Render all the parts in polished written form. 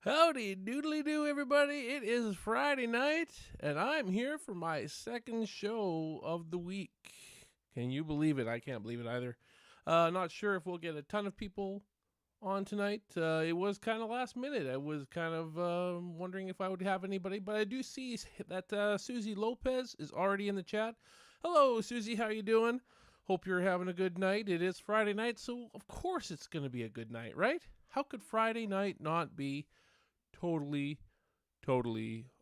Howdy doodly doo, everybody. It is Friday night, and I'm here for my second show of the week. Can you believe it? I can't believe it either. Not sure if we'll get a ton of people on tonight. It was kind of last minute. I was kind of wondering if I would have anybody, but I do see that Susie Lopez is already in the chat. Hello, Susie. How you doing? Hope you're having a good night. It is Friday night, so of course it's going to be a good night, right? How could Friday night not be totally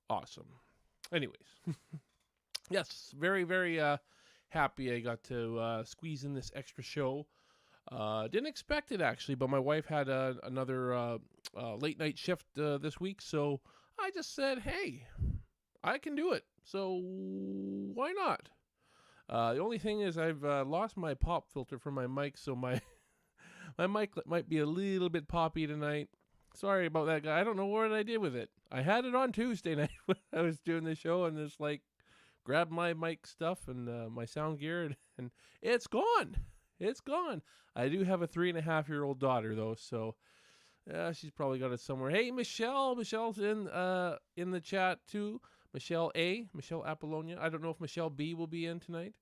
awesome? Anyways, yes, very happy I got to squeeze in this extra show. Didn't expect it actually, but my wife had another late night shift this week, so I just said, hey, I can do it, so why not? The only thing is I've lost my pop filter for my mic, so my my mic might be a little bit poppy tonight. Sorry about that, guy. I don't know what I did with it. I had it on Tuesday night when I was doing the show, and just like grabbed my mic stuff and my sound gear, and it's gone. It's gone. I do have a 3.5-year-old daughter though, so she's probably got it somewhere. Hey, Michelle. Michelle's in the chat too. Michelle Appollonia. I don't know if Michelle B will be in tonight.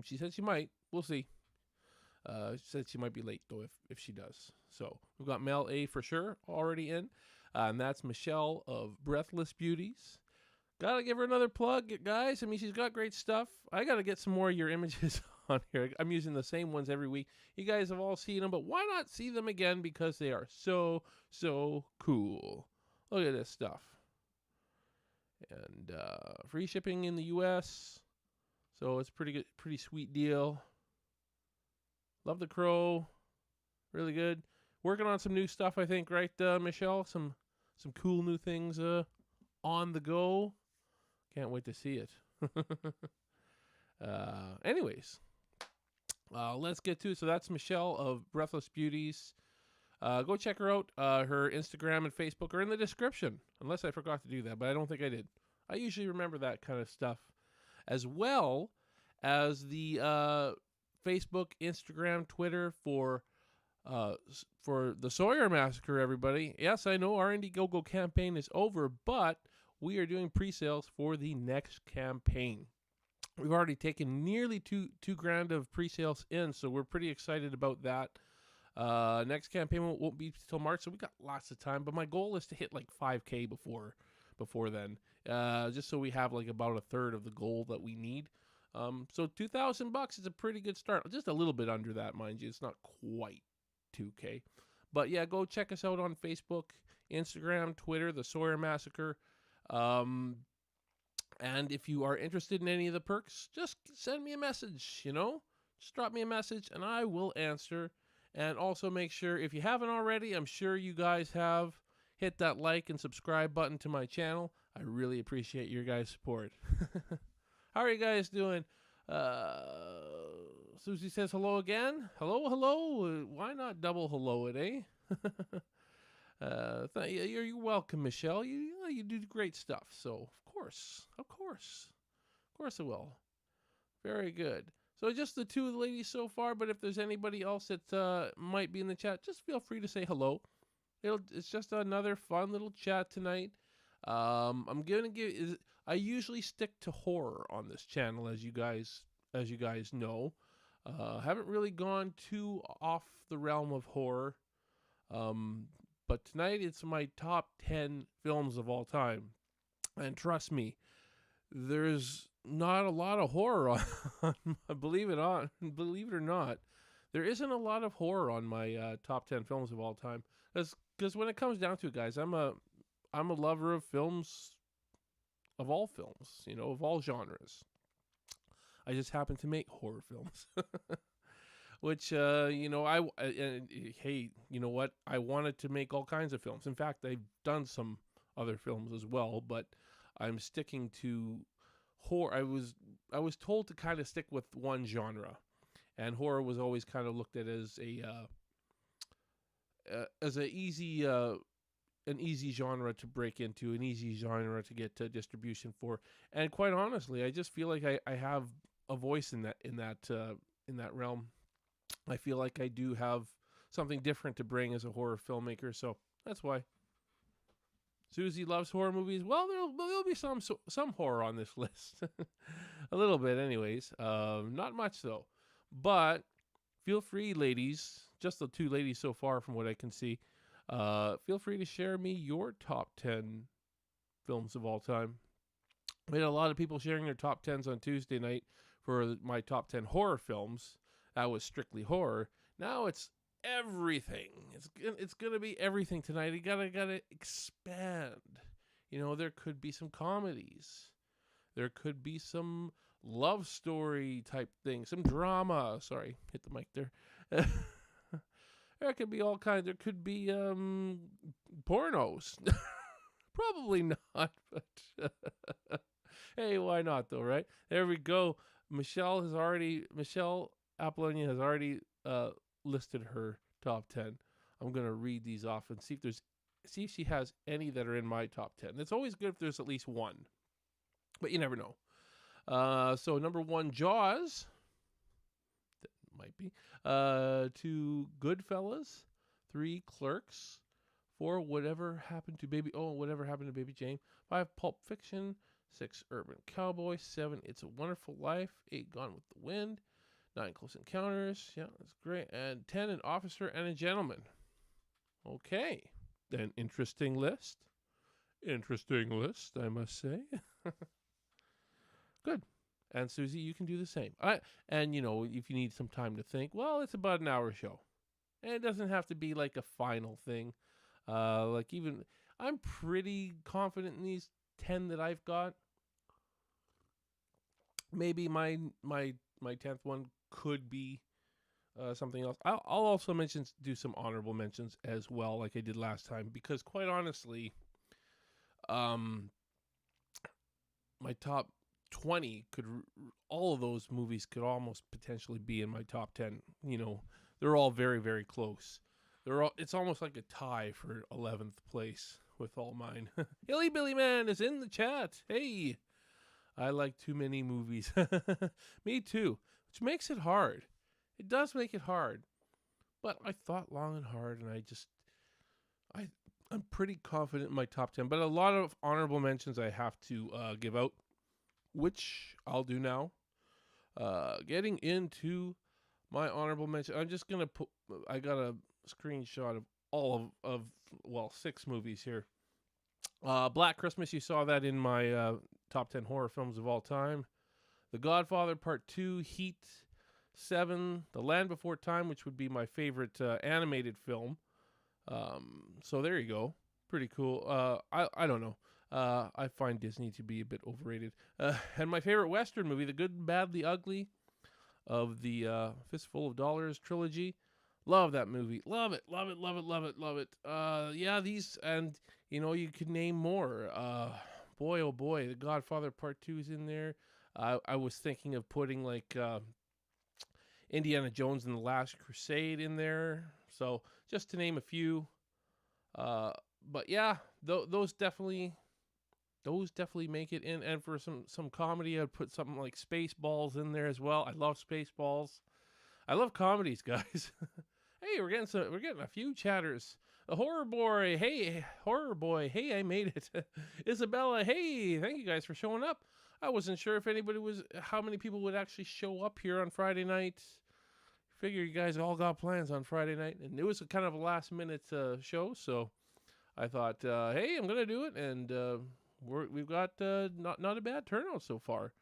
She said she might. We'll see. She said she might be late though if she does. So we've got Mel A for sure already in, and that's Michelle of Breathless Beauties. Gotta give her another plug, guys. I mean, she's got great stuff. I gotta get some more of your images on here. I'm using the same ones every week. You guys have all seen them, but why not see them again? Because they are so cool. Look at this stuff. And free shipping in the U.S., so it's pretty sweet deal. Love the crow, really good. Working on some new stuff, I think, right, Michelle? Some cool new things on the go. Can't wait to see it. Anyways, let's get to it. So that's Michelle of Breathless Beauties. Go check her out. Her Instagram and Facebook are in the description, unless I forgot to do that, but I don't think I did. I usually remember that kind of stuff, as well as the Facebook, Instagram, Twitter for the Sawyer Massacre, everybody. Yes, I know our Indiegogo campaign is over, but we are doing pre-sales for the next campaign. We've already taken nearly two grand of pre-sales in, so we're pretty excited about that. Next campaign won't be till March, so we got lots of time. But my goal is to hit like 5K before then, just so we have like about a third of the goal that we need. So $2,000 is a pretty good start. Just a little bit under that, mind you. It's not quite 2K. But yeah, go check us out on Facebook, Instagram, Twitter, the Sawyer Massacre. And if you are interested in any of the perks, just send me a message, Just drop me a message and I will answer. And also make sure, if you haven't already, I'm sure you guys have, hit that like and subscribe button to my channel. I really appreciate your guys' support. How are you guys doing? Susie says hello again. Hello. Why not double hello it, eh? You're welcome, Michelle. You do great stuff. So of course I will. Very good. So just the two of the ladies so far. But if there's anybody else that might be in the chat, just feel free to say hello. It's just another fun little chat tonight. I'm gonna give. I usually stick to horror on this channel, as you guys know. Haven't really gone too off the realm of horror. But tonight it's my top 10 films of all time. And trust me, there's not a lot of horror on believe it or not. There isn't a lot of horror on my top 10 films of all time. Because when it comes down to it, guys, I'm a lover of films, of all films, of all genres. I just happen to make horror films. Which, hey, you know what? I wanted to make all kinds of films. In fact, I've done some other films as well, but I'm sticking to horror. I was told to kind of stick with one genre, and horror was always kind of looked at as an easy genre to break into, an easy genre to get to distribution for. And quite honestly, I just feel like I have a voice in that realm. I feel like I do have something different to bring as a horror filmmaker, so that's why Susie loves horror movies. Well, there'll be some horror on this list, a little bit, anyways. Not much though, but feel free, ladies. Just the two ladies so far, from what I can see. Feel free to share me your top 10 films of all time. We had a lot of people sharing their top 10s on Tuesday night for my top 10 horror films. That was strictly horror. Now it's everything. It's gonna be everything tonight. You gotta expand. You know, there could be some comedies. There could be some love story type thing, some drama. Sorry, hit the mic there. There could be all kinds. There could be pornos. Probably not, but hey, why not though, right? There we go. Michelle Appollonia has already listed her top 10. I'm gonna read these off and see if she has any that are in my top 10. It's always good if there's at least one, but you never know. So number 1, Jaws. That might be. 2, Goodfellas. 3, Clerks. 4, Whatever Happened to Baby Jane. 5, Pulp Fiction. 6, Urban Cowboy. 7, It's a Wonderful Life. 8, Gone with the Wind. 9, Close Encounters. Yeah, that's great. And 10, An Officer and a Gentleman. Okay. An interesting list. Interesting list, I must say. Good. And Susie, you can do the same. And, you know, if you need some time to think, well, it's about an hour show. And it doesn't have to be like a final thing. I'm pretty confident in these 10 that I've got. Maybe my 10th one could be something else. I'll also do some honorable mentions as well, like I did last time, because quite honestly, my top 20 all of those movies could almost potentially be in my top 10. You know, they're all very, very close. It's almost like a tie for 11th place with all mine. Hilly Billy Man is in the chat. Hey, I like too many movies. Me too, which makes it hard. It does make it hard. But I thought long and hard, and I'm pretty confident in my top 10. But a lot of honorable mentions I have to give out, which I'll do now. Getting into my honorable mention, I'm just going to put, I got a screenshot of all of 6 movies here. Black Christmas, you saw that in my top 10 horror films of all time. The Godfather Part 2, Heat, 7, The Land Before Time, which would be my favorite animated film. So there you go. Pretty cool. I don't know. I find Disney to be a bit overrated. And my favorite Western movie, The Good, Bad, the Ugly, of the Fistful of Dollars trilogy. Love that movie. Love it. Love it. Love it. Love it. Love it. Yeah, these, and you know, you could name more. Boy, oh boy, The Godfather Part 2 is in there. I was thinking of putting like Indiana Jones and the Last Crusade in there. So just to name a few. But yeah, those definitely make it in. And for some comedy, I'd put something like Spaceballs in there as well. I love Spaceballs. I love comedies, guys. Hey, we're getting a few chatters. The Horror Boy, hey, I made it. Isabella, hey, thank you guys for showing up. I wasn't sure if how many people would actually show up here on Friday night. Figure you guys all got plans on Friday night, and it was kind of a last minute show, so I thought, hey, I'm gonna do it, and we've got not a bad turnout so far.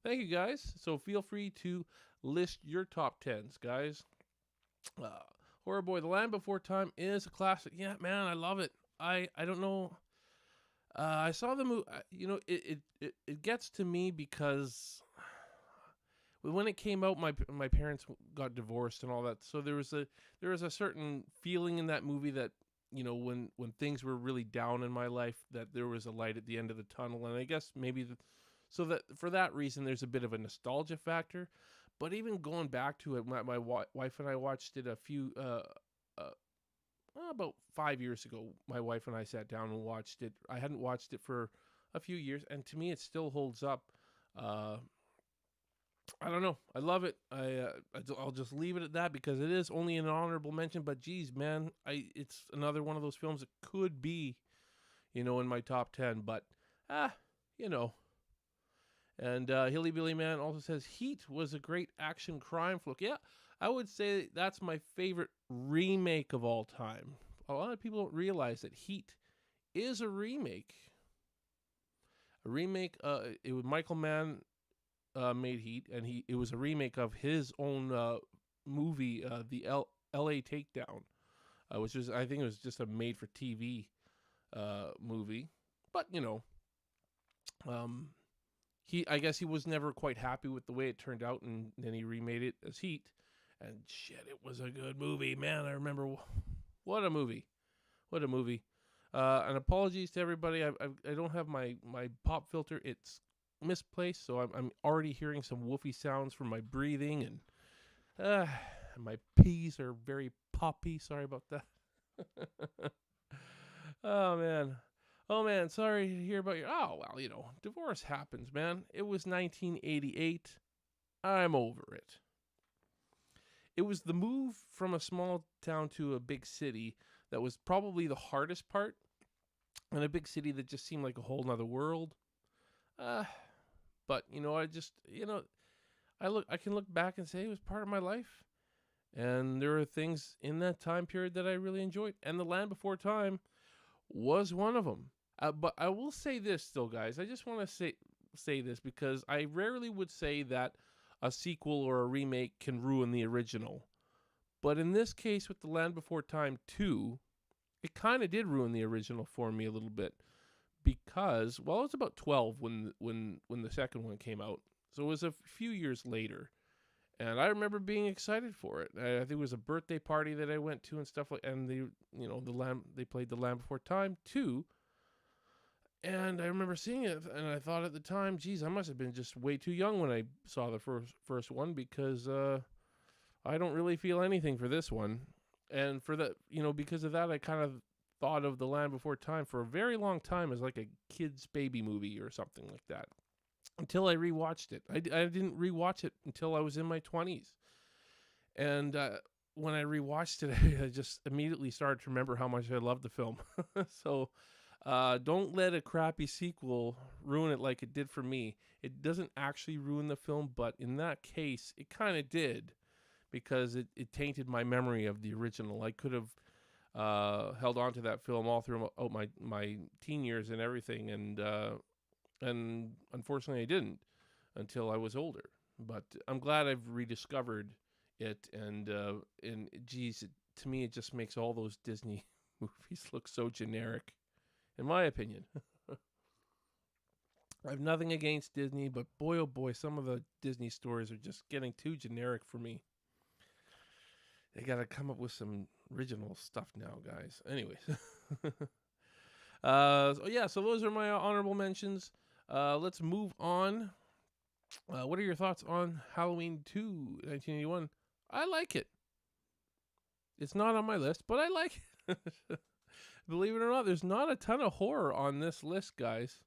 Thank you guys. So feel free to list your top 10s, guys. Horror Boy, The Land Before Time is a classic. Yeah, man, I love it. I don't know. I saw the movie. You know, it gets to me because when it came out, my parents got divorced and all that. So there was a certain feeling in that movie that, you know, when things were really down in my life, that there was a light at the end of the tunnel. And I guess maybe so that for that reason, there's a bit of a nostalgia factor. But even going back to it, my wife and I watched it about 5 years ago. My wife and I sat down and watched it. I hadn't watched it for a few years, and to me, it still holds up. I don't know. I love it. I'll just leave it at that because it is only an honorable mention. But geez, man, it's another one of those films that could be, in my top 10. But, ah, you know. And Hilly Billy Man also says Heat was a great action crime flick. Yeah, I would say that's my favorite remake of all time. A lot of people don't realize that Heat is a remake. A remake. It was Michael Mann made Heat, and it was a remake of his own movie, the L.A. Takedown, which was, I think it was just a made-for-TV movie. But I guess he was never quite happy with the way it turned out, and then he remade it as Heat. And shit, it was a good movie, man. I remember, what a movie, what a movie. And apologies to everybody. I don't have my pop filter. It's misplaced, so I'm already hearing some woofy sounds from my breathing, and my peas are very poppy. Sorry about that. Oh man, sorry to hear about your. Oh well, divorce happens, man. It was 1988. I'm over it. It was the move from a small town to a big city that was probably the hardest part, and a big city that just seemed like a whole nother world. But I can look back and say it was part of my life, and there are things in that time period that I really enjoyed, and The Land Before Time was one of them. But I will say this still, guys. I just want to say this because I rarely would say that a sequel or a remake can ruin the original. But in this case with The Land Before Time 2, it kind of did ruin the original for me a little bit. Because, well, it was about 12 when the second one came out. So it was a few years later. And I remember being excited for it. I think it was a birthday party that I went to and stuff like, and they played The Land Before Time 2. And I remember seeing it, and I thought at the time, geez, I must have been just way too young when I saw the first one, because I don't really feel anything for this one. And for that, because of that, I kind of thought of The Land Before Time for a very long time as like a kid's baby movie or something like that. Until I rewatched it. I didn't rewatch it until I was in my 20s. And when I rewatched it, I just immediately started to remember how much I loved the film. So don't let a crappy sequel ruin it like it did for me. It doesn't actually ruin the film, but in that case, it kind of did, because it tainted my memory of the original. I could have held on to that film all through my teen years and everything, and unfortunately I didn't until I was older. But I'm glad I've rediscovered it, and geez, to me it just makes all those Disney movies look so generic, in my opinion. I have nothing against Disney, but boy oh boy, some of the Disney stories are just getting too generic for me. They got to come up with some original stuff now, guys. Anyways. So those are my honorable mentions. Let's move on. What are your thoughts on Halloween 2, 1981? I like it. It's not on my list, but I like it. Believe it or not, there's not a ton of horror on this list, guys.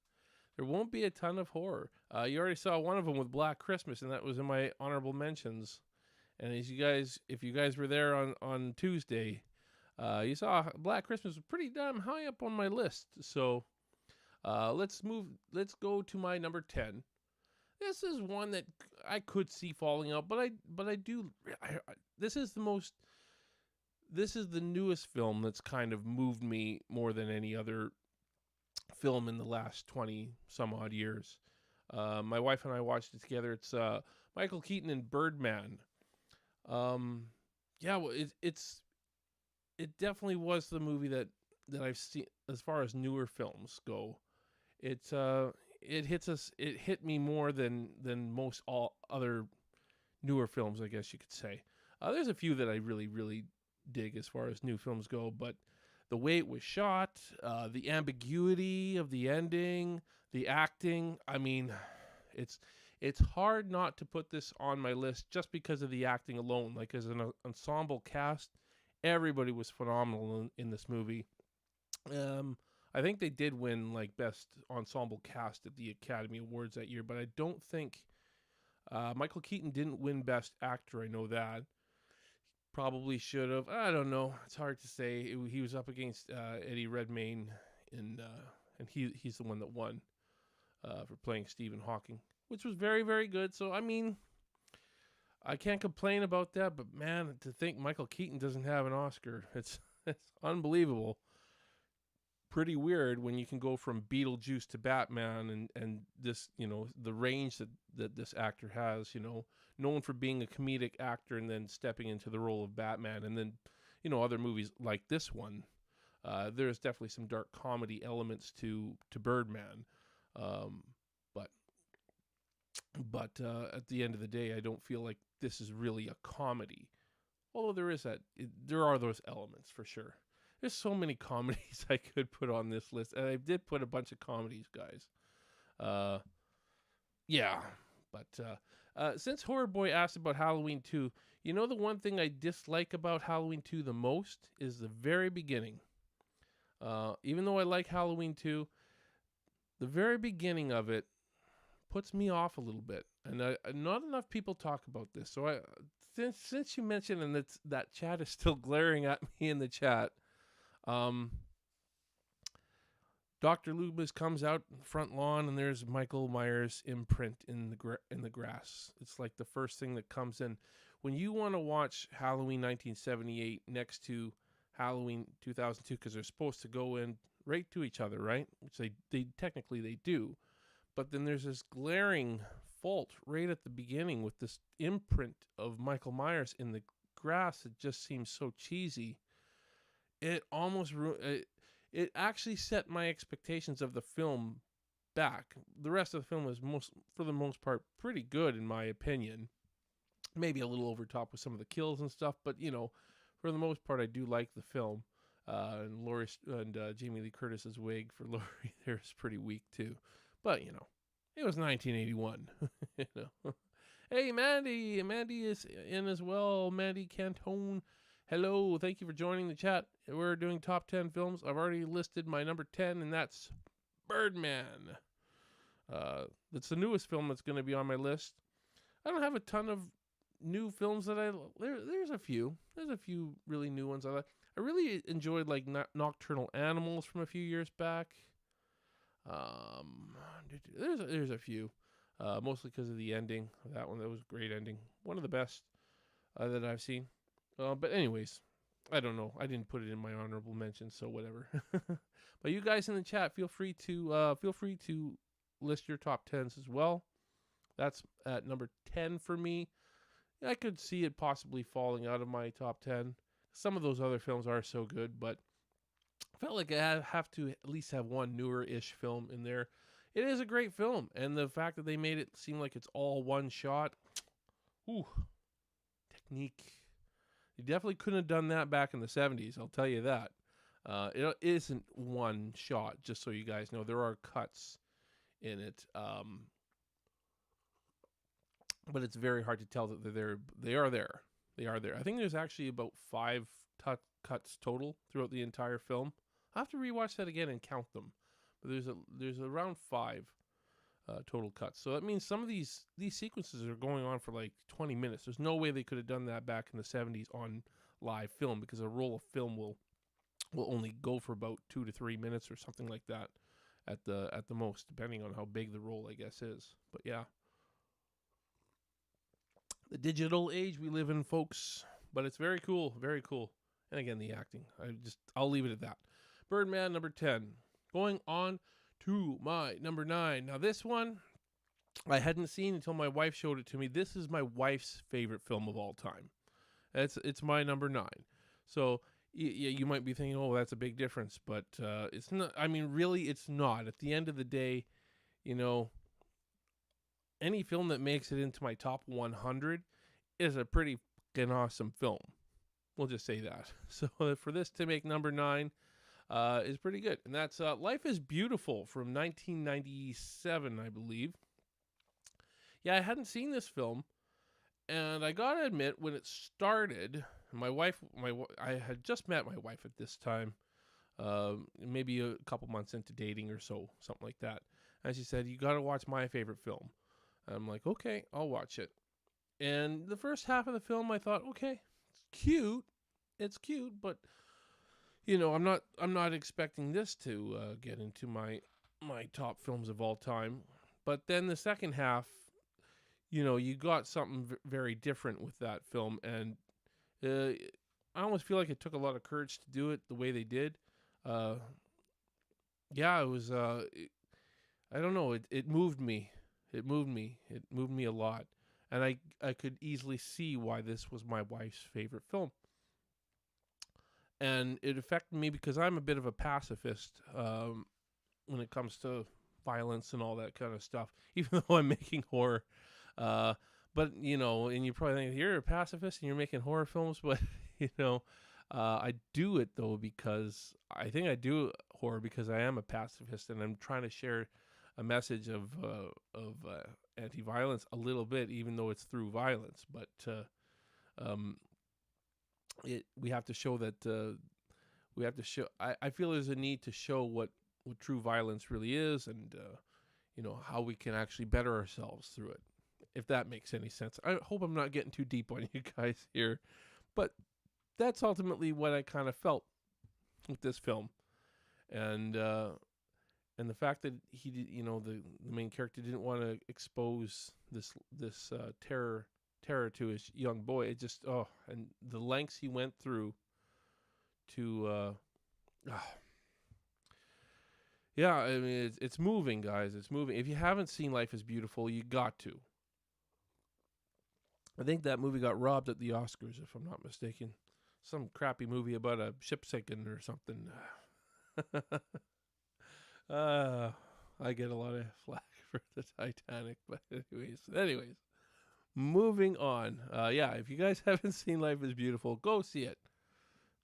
There won't be a ton of horror. You already saw one of them with Black Christmas, and that was in my honorable mentions. And if you guys were there on Tuesday, you saw Black Christmas was pretty damn high up on my list. So let's go to my number 10. This is one that I could see falling out, but this is the newest film that's kind of moved me more than any other film in the last 20 some odd years. My wife and I watched it together. It's Michael Keaton and Birdman. It definitely was the movie that I've seen as far as newer films go. It hit me more than most all other newer films, I guess you could say. There's a few that I really, really dig as far as new films go, but the way it was shot, the ambiguity of the ending, the acting, I mean, it's hard not to put this on my list just because of the acting alone. Like, as an ensemble cast, everybody was phenomenal in this movie. I think they did win like best ensemble cast at the Academy Awards that year, but I don't think Michael Keaton didn't win best actor. I know that. Probably should have. I don't know. It's hard to say. He was up against Eddie Redmayne in and he's the one that won for playing Stephen Hawking, which was very, very good. So I mean, I can't complain about that. But man, to think Michael Keaton doesn't have an Oscar, it's unbelievable. Pretty weird when you can go from Beetlejuice to Batman, and this, the range that this actor has, known for being a comedic actor and then stepping into the role of Batman, and then other movies like this one. There's definitely some dark comedy elements to Birdman, um, but at the end of the day, I don't feel like this is really a comedy. Although there are those elements for sure. There's so many comedies I could put on this list, and I did put a bunch of comedies, guys. Yeah, but since Horror Boy asked about Halloween 2, the one thing I dislike about Halloween 2 the most is the very beginning. Even though I like Halloween 2, the very beginning of it puts me off a little bit, and not enough people talk about this. So since you mentioned, and that chat is still glaring at me in the chat. Dr. Loomis comes out in the front lawn, and there's Michael Myers' imprint in the grass. It's like the first thing that comes in. When you want to watch Halloween 1978 next to Halloween 2002, because they're supposed to go in right to each other, right? Which they technically do. But then there's this glaring fault right at the beginning with this imprint of Michael Myers in the grass. It just seems so cheesy. It almost it actually set my expectations of the film back. The rest of the film was for the most part pretty good in my opinion. Maybe a little over top with some of the kills and stuff, but for the most part I do like the film. And Laurie and Jamie Lee Curtis's wig for Laurie there is pretty weak too. But it was 1981. Hey Mandy is in as well. Mandy Cantone. Hello, thank you for joining the chat. We're doing top 10 films. I've already listed my number 10, and that's Birdman. That's the newest film that's going to be on my list. I don't have a ton of new films that there's a few. There's a few really new ones I like. I really enjoyed like Nocturnal Animals from a few years back. There's a few, mostly because of the ending. That one, that was a great ending. One of the best that I've seen. But anyways, I don't know. I didn't put it in my honorable mentions, so whatever. But you guys in the chat, feel free to list your top 10s as well. That's at number 10 for me. I could see it possibly falling out of my top 10. Some of those other films are so good, but I felt like I have to at least have one newer-ish film in there. It is a great film, and the fact that they made it seem like it's all one shot, technique. You definitely couldn't have done that back in the 70s, I'll tell you that. It isn't one shot, just so you guys know. There are cuts in it, but it's very hard to tell that they're there. They are there. They are there. I think there's actually about 5 cuts total throughout the entire film. I'll have to rewatch that again and count them. But there's around 5 total cuts. So that means some of these sequences are going on for like 20 minutes. There's no way they could have done that back in the 70s on live film, because a roll of film will only go for about 2 to 3 minutes or something like that at the most, depending on how big the roll, I guess, is. But yeah, the digital age we live in, folks. But it's very cool, very cool. And again, the acting. I'll leave it at that. Birdman, number 10. Going on to my number 9. Now this one I hadn't seen until my wife showed it to me. This is my wife's favorite film of all time. It's my number 9. So you might be thinking, oh, that's a big difference, but it's not. I mean, really, it's not. At the end of the day, any film that makes it into my top 100 is a pretty fucking awesome film. We'll just say that. So for this to make number 9 is pretty good. And that's Life is Beautiful from 1997, I believe. Yeah, I hadn't seen this film. And I gotta admit, when it started, I had just met my wife at this time. Maybe a couple months into dating or so, something like that. And she said, you gotta watch my favorite film. And I'm like, okay, I'll watch it. And the first half of the film, I thought, okay, it's cute, but I'm not expecting this to get into my top films of all time, but then the second half, you got something very different with that film, and uh, I almost feel like it took a lot of courage to do it the way they did. Uh, yeah, it was. I don't know. It moved me. It moved me. It moved me a lot, and I could easily see why this was my wife's favorite film. And it affected me because I'm a bit of a pacifist when it comes to violence and all that kind of stuff. Even though I'm making horror, uh, but and you probably think you're a pacifist and you're making horror films, but you know, I do it though because I think I do horror because I am a pacifist and I'm trying to share a message of anti-violence a little bit, even though it's through violence. But um, we have to show that we have to show. I feel there's a need to show what true violence really is, and how we can actually better ourselves through it. If that makes any sense. I hope I'm not getting too deep on you guys here, but that's ultimately what I kind of felt with this film, and the fact that he did, the main character didn't want to expose this terror to his young boy. It just and the lengths he went through to yeah, I mean it's moving, guys. It's moving. If you haven't seen Life is Beautiful, you got to. I think that movie got robbed at the Oscars, if I'm not mistaken. Some crappy movie about a ship sinking or something. I get a lot of flack for the Titanic, but anyways, moving on. Yeah, if you guys haven't seen Life is Beautiful, go see it.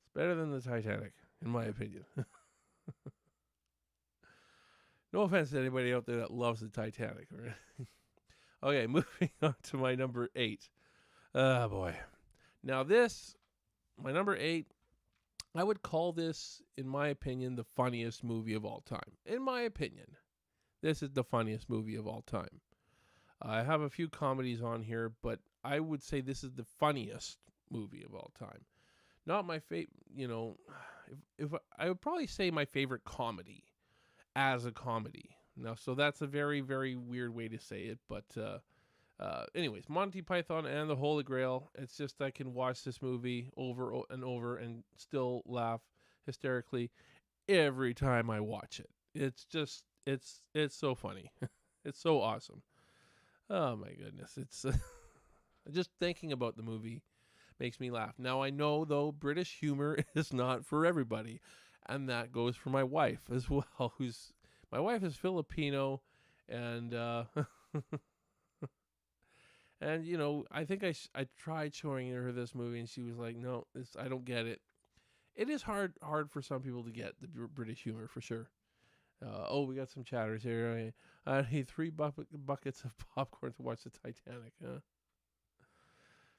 It's better than the Titanic, in my opinion. No offense to anybody out there that loves the Titanic. Okay, moving on to my number 8. Oh boy. Now my number 8, I would call this, in my opinion, the funniest movie of all time. In my opinion, this is the funniest movie of all time. I have a few comedies on here, but I would say this is the funniest movie of all time. Not my favorite, if I would probably say my favorite comedy as a comedy. Now, so that's a very, very weird way to say it, but anyways, Monty Python and the Holy Grail. It's just I can watch this movie over and over and still laugh hysterically every time I watch it. It's just it's so funny. It's so awesome. Oh my goodness, it's just thinking about the movie makes me laugh. Now I know though British humor is not for everybody, and that goes for my wife as well. My wife is Filipino, and and I think I tried showing her this movie, and she was like, "No, I don't get it." It is hard for some people to get the British humor for sure. We got some chatters here. I need 3 buckets of popcorn to watch the Titanic.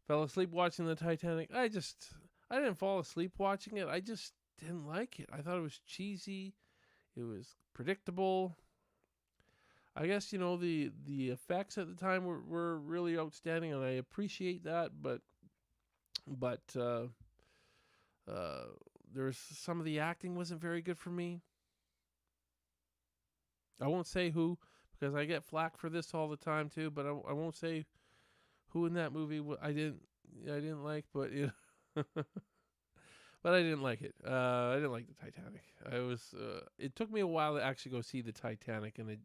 Fell asleep watching the Titanic. I didn't fall asleep watching it. I just didn't like it. I thought it was cheesy. It was predictable. I guess the effects at the time were really outstanding, and I appreciate that. But there's some of the acting wasn't very good for me. I won't say who because I get flack for this all the time too. But I won't say who in that movie I didn't like, but but I didn't like it. I didn't like the Titanic. It took me a while to actually go see the Titanic, and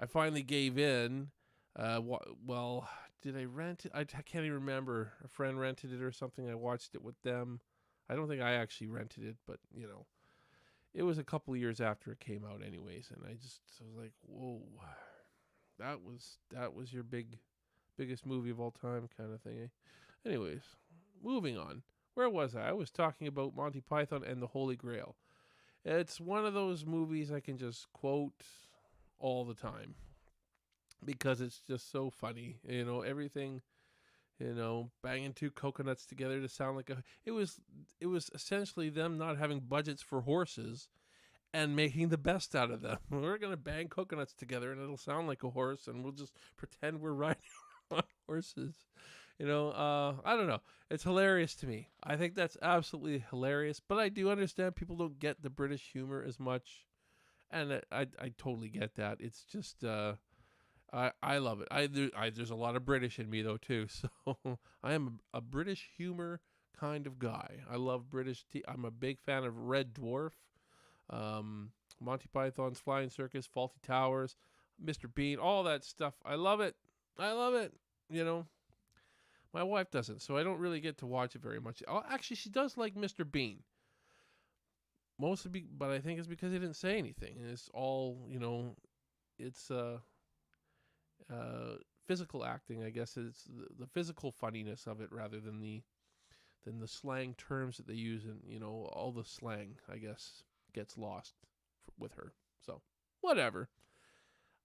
I finally gave in. Well, did I rent it? I can't even remember. A friend rented it or something. I watched it with them. I don't think I actually rented it, but it was a couple of years after it came out, anyways. And I was like, whoa, that was your biggest movie of all time, kind of thing. Anyways, moving on. Where was I? I was talking about Monty Python and the Holy Grail. It's one of those movies I can just quote all the time because it's just so funny. Everything, banging 2 coconuts together to sound like it was essentially them not having budgets for horses and making the best out of them. We're going to bang coconuts together and it'll sound like a horse, and we'll just pretend we're riding on horses. I don't know. It's hilarious to me. I think that's absolutely hilarious. But I do understand people don't get the British humor as much, and I totally get that. It's just I love it. There's a lot of British in me though too. So I am a British humor kind of guy. I love British. I'm a big fan of Red Dwarf, Monty Python's Flying Circus, Faulty Towers, Mr. Bean, all that stuff. I love it. I love it. My wife doesn't, so I don't really get to watch it very much. Oh, actually, she does like Mr. Bean. But I think it's because he didn't say anything. And it's all, it's physical acting, I guess. It's the physical funniness of it rather than the slang terms that they use, and all the slang, I guess, gets lost with her. So whatever.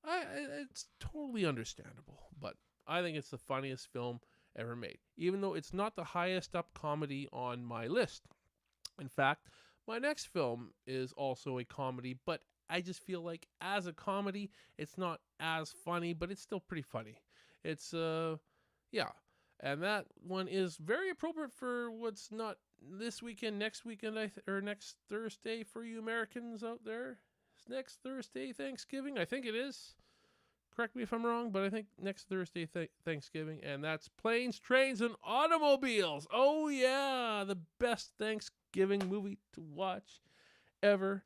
It's totally understandable, but I think it's the funniest film ever made, even though it's not the highest up comedy on my list. In fact, my next film is also a comedy, but I just feel like as a comedy, it's not as funny, but it's still pretty funny. It's, yeah. And that one is very appropriate for what's not this weekend, next weekend, or next Thursday for you Americans out there. It's next Thursday, Thanksgiving. I think it is. Correct me if I'm wrong, but I think next Thursday, Thanksgiving. And that's Planes, Trains, and Automobiles. Oh, yeah. The best Thanksgiving movie to watch ever.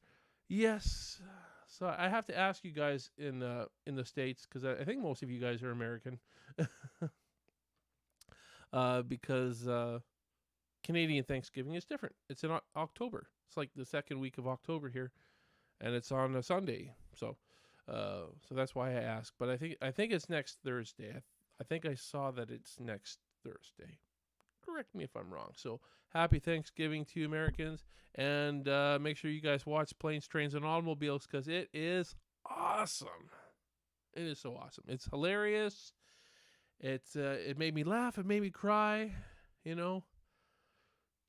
Yes. So I have to ask you guys in the States, because I think most of you guys are American. Because Canadian Thanksgiving is different. It's in October. It's like the second week of October here, and it's on a Sunday. So that's why I asked. But I think it's next Thursday. I think I saw that it's next Thursday. Correct me if I'm wrong. So happy Thanksgiving to you Americans, and make sure you guys watch Planes, Trains, and Automobiles, because it is awesome. It is so awesome. It's hilarious. It made me laugh. It made me cry.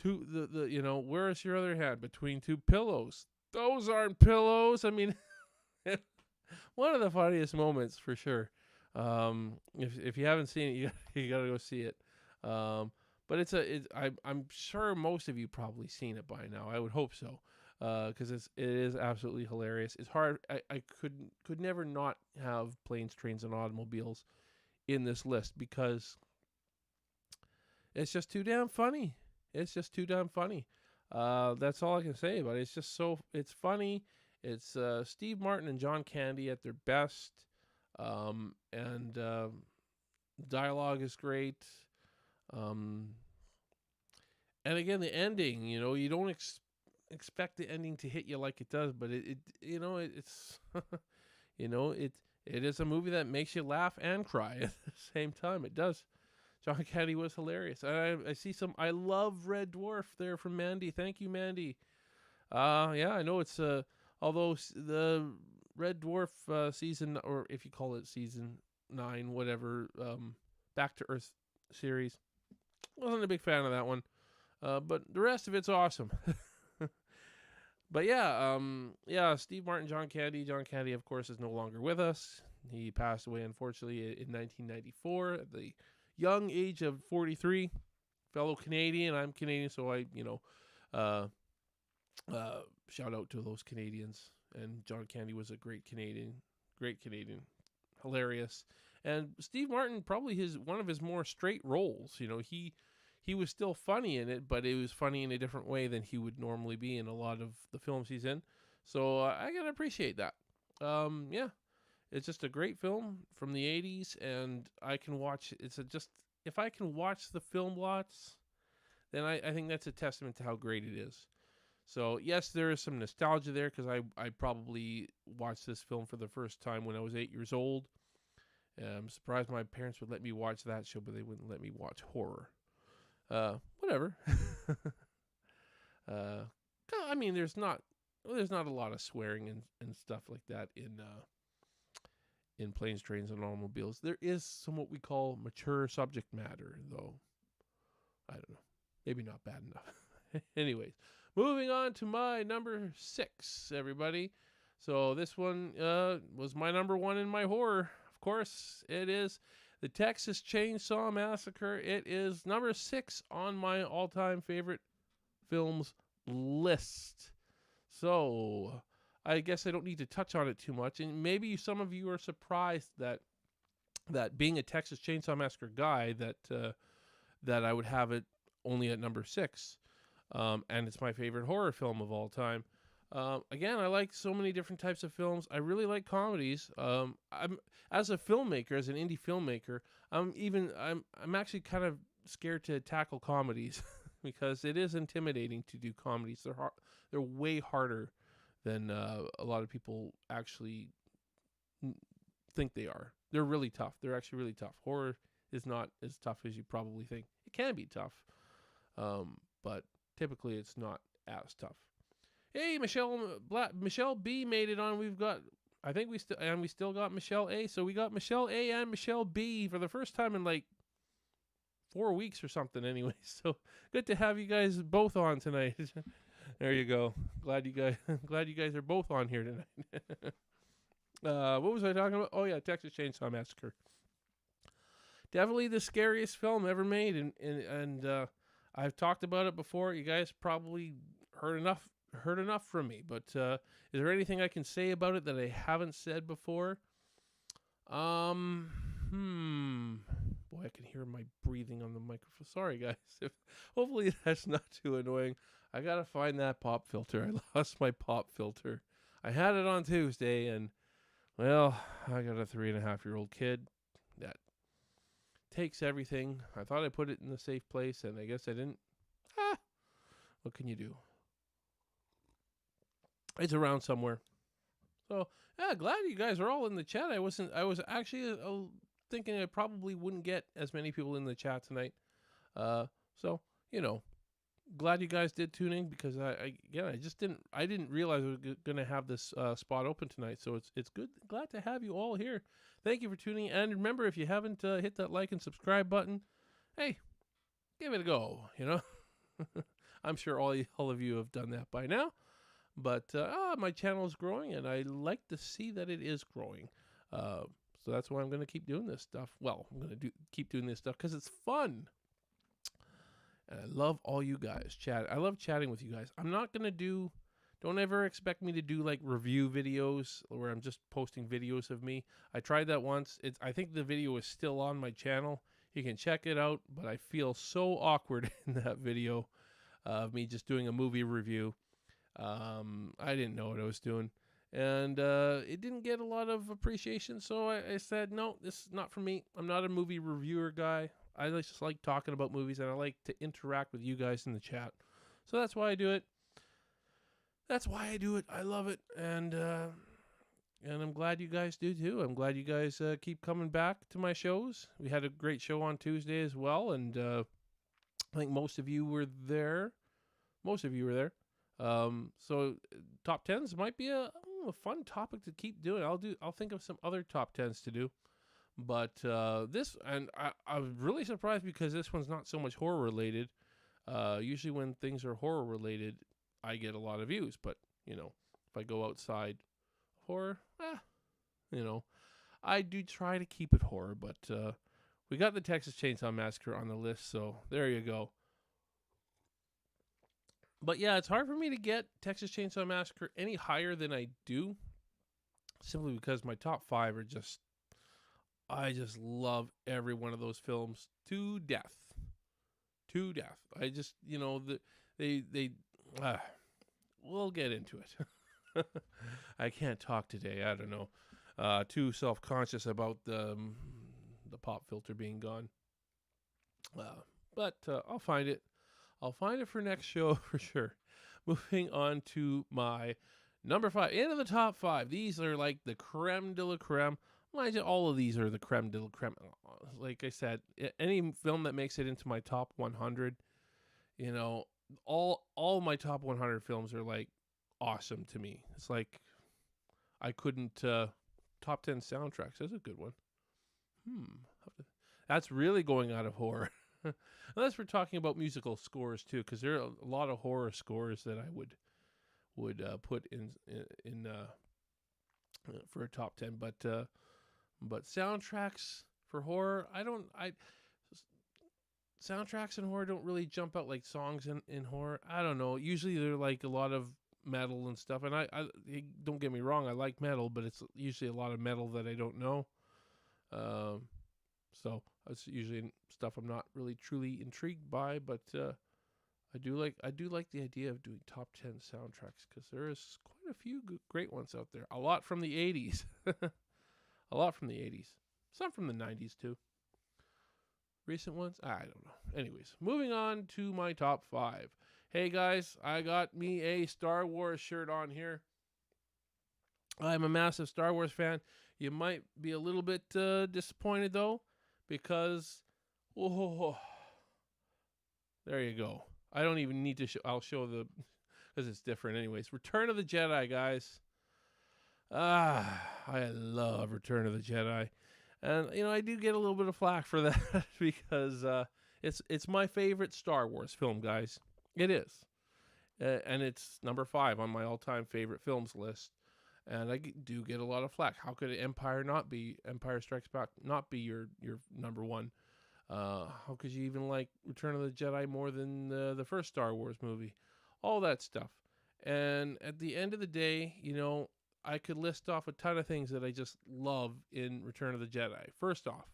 Where's your other hand between two pillows? Those aren't pillows. I mean, one of the funniest moments for sure. If you haven't seen it, you gotta go see it. But I'm sure most of you probably seen it by now. I would hope so, because it is absolutely hilarious. It's hard. I could never not have Planes, Trains, and Automobiles in this list, because it's just too damn funny. It's just too damn funny. That's all I can say about it. It's funny. It's Steve Martin and John Candy at their best. And dialogue is great. And again, the ending, you don't expect the ending to hit you like it does, but it's it is a movie that makes you laugh and cry at the same time. It does. John Candy was hilarious. I see I love Red Dwarf there from Mandy. Thank you, Mandy. Yeah, I know it's although the Red Dwarf season, or if you call it season 9, whatever, Back to Earth series, wasn't a big fan of that one. But the rest of it's awesome. But yeah, Steve Martin, John Candy. John Candy, of course, is no longer with us. He passed away, unfortunately, in 1994 at the young age of 43. Fellow Canadian. I'm Canadian, so I, shout out to those Canadians. And John Candy was a great Canadian, hilarious. And Steve Martin, probably one of his more straight roles. He was still funny in it, but it was funny in a different way than he would normally be in a lot of the films he's in. So I gotta appreciate that. Yeah, it's just a great film from the 80s, and I can watch it. If I can watch the film lots, then I think that's a testament to how great it is. So yes, there is some nostalgia there, because I probably watched this film for the first time when I was 8 years old. I'm surprised my parents would let me watch that show, but they wouldn't let me watch horror. Whatever. I mean, there's not a lot of swearing and stuff like that in Planes, Trains, and Automobiles. There is some what we call mature subject matter, though. I don't know. Maybe not bad enough. Anyways, moving on to my number 6, everybody. So this one was my number 1 in my horror. Of course, it is The Texas Chainsaw Massacre. It is number 6 on my all-time favorite films list. So, I guess I don't need to touch on it too much. And maybe some of you are surprised that being a Texas Chainsaw Massacre guy, that I would have it only at number 6. And it's my favorite horror film of all time. Again, I like so many different types of films. I really like comedies. I'm as a filmmaker, as an indie filmmaker, I'm actually kind of scared to tackle comedies because it is intimidating to do comedies. They're way harder than a lot of people actually think they are. They're really tough. They're actually really tough. Horror is not as tough as you probably think. It can be tough, but typically it's not as tough. Hey, Michelle B made it on. We still got Michelle A. So we got Michelle A and Michelle B for the first time in like 4 weeks or something. Anyway, so good to have you guys both on tonight. There you go. Glad you guys are both on here tonight. What was I talking about? Oh yeah, Texas Chainsaw Massacre. Definitely the scariest film ever made, and I've talked about it before. You guys probably heard enough from me, but is there anything I can say about it that I haven't said before? Boy, I can hear my breathing on the microphone. Sorry, guys. Hopefully that's not too annoying. I gotta find that pop filter. I lost my pop filter. I had it on Tuesday, and well, I got a 3.5-year-old kid that takes everything. I thought I put it in a safe place, and I guess I didn't. What can you do? It's around somewhere. So, yeah, glad you guys are all in the chat. I was actually thinking I probably wouldn't get as many people in the chat tonight. So, glad you guys did tune in because I didn't realize I was going to have this spot open tonight. So it's good. Glad to have you all here. Thank you for tuning in. And remember, if you haven't hit that like and subscribe button, hey, give it a go, I'm sure all of you have done that by now. But my channel is growing, and I like to see that it is growing. So that's why I'm going to keep doing this stuff. Well, I'm going to keep doing this stuff because it's fun. And I love all you guys. I love chatting with you guys. I'm not going to don't ever expect me to do like review videos where I'm just posting videos of me. I tried that once. I think the video is still on my channel. You can check it out, but I feel so awkward in that video of me just doing a movie review. I didn't know what I was doing, and it didn't get a lot of appreciation, so I said, no, this is not for me. I'm not a movie reviewer guy. I just like talking about movies, and I like to interact with you guys in the chat. So that's why I do it. I love it, and I'm glad you guys do too. I'm glad you guys keep coming back to my shows. We had a great show on Tuesday as well, and I think most of you were there. So top 10s might be a fun topic to keep doing. I'll think of some other top 10s to do. But I was really surprised because this one's not so much horror related. Usually when things are horror related, I get a lot of views. But, if I go outside horror, I do try to keep it horror. But we got the Texas Chainsaw Massacre on the list, so there you go. But yeah, it's hard for me to get Texas Chainsaw Massacre any higher than I do, simply because my top 5 are I just love every one of those films to death. I just, we'll get into it. I can't talk today. I don't know. Too self-conscious about the pop filter being gone. But I'll find it. I'll find it for next show for sure. Moving on to my number 5. Into the top 5. These are like the creme de la creme. All of these are the creme de la creme. Like I said, any film that makes it into my top 100, all my top 100 films are like awesome to me. It's like I couldn't top 10 soundtracks. That's a good one. That's really going out of horror. Unless we're talking about musical scores too, because there are a lot of horror scores that I would put in for a top 10. But soundtracks For horror, soundtracks in horror don't really jump out like songs in horror. I don't know. Usually they're like a lot of metal and stuff. And don't get me wrong, I like metal, but it's usually a lot of metal that I don't know. So it's usually stuff I'm not really truly intrigued by. But I do like the idea of doing top 10 soundtracks because there is quite a few great ones out there. A lot from the 80s, a lot from the 80s, some from the 90s too. Recent ones? I don't know. Anyways, moving on to my top 5. Hey guys, I got me a Star Wars shirt on here. I'm a massive Star Wars fan. You might be a little bit disappointed though, because there you go. I don't even need to show. I'll show the, because it's different anyways. Return of the Jedi, guys. I love Return of the Jedi. And, I do get a little bit of flack for that because it's my favorite Star Wars film, guys. It is. And it's number 5 on my all-time favorite films list. And I do get a lot of flack. How could Empire Strikes Back not be your number 1? How could you even like Return of the Jedi more than the first Star Wars movie? All that stuff. And at the end of the day, I could list off a ton of things that I just love in Return of the Jedi. First off,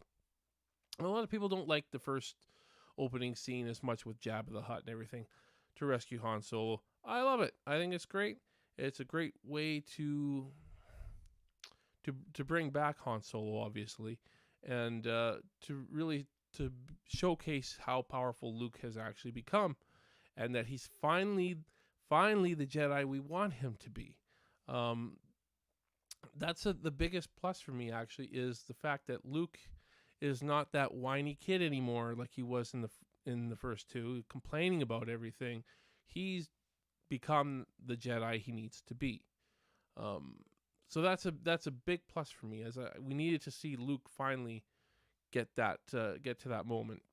a lot of people don't like the first opening scene as much with Jabba the Hutt and everything to rescue Han Solo. I love it. I think it's great. It's a great way to bring back Han Solo, obviously, and to showcase how powerful Luke has actually become, and that he's finally the Jedi we want him to be. That's the biggest plus for me, actually, is the fact that Luke is not that whiny kid anymore like he was in the first two, complaining about everything. He's become the Jedi he needs to be. So that's a big plus for me, as we needed to see Luke finally get to that moment,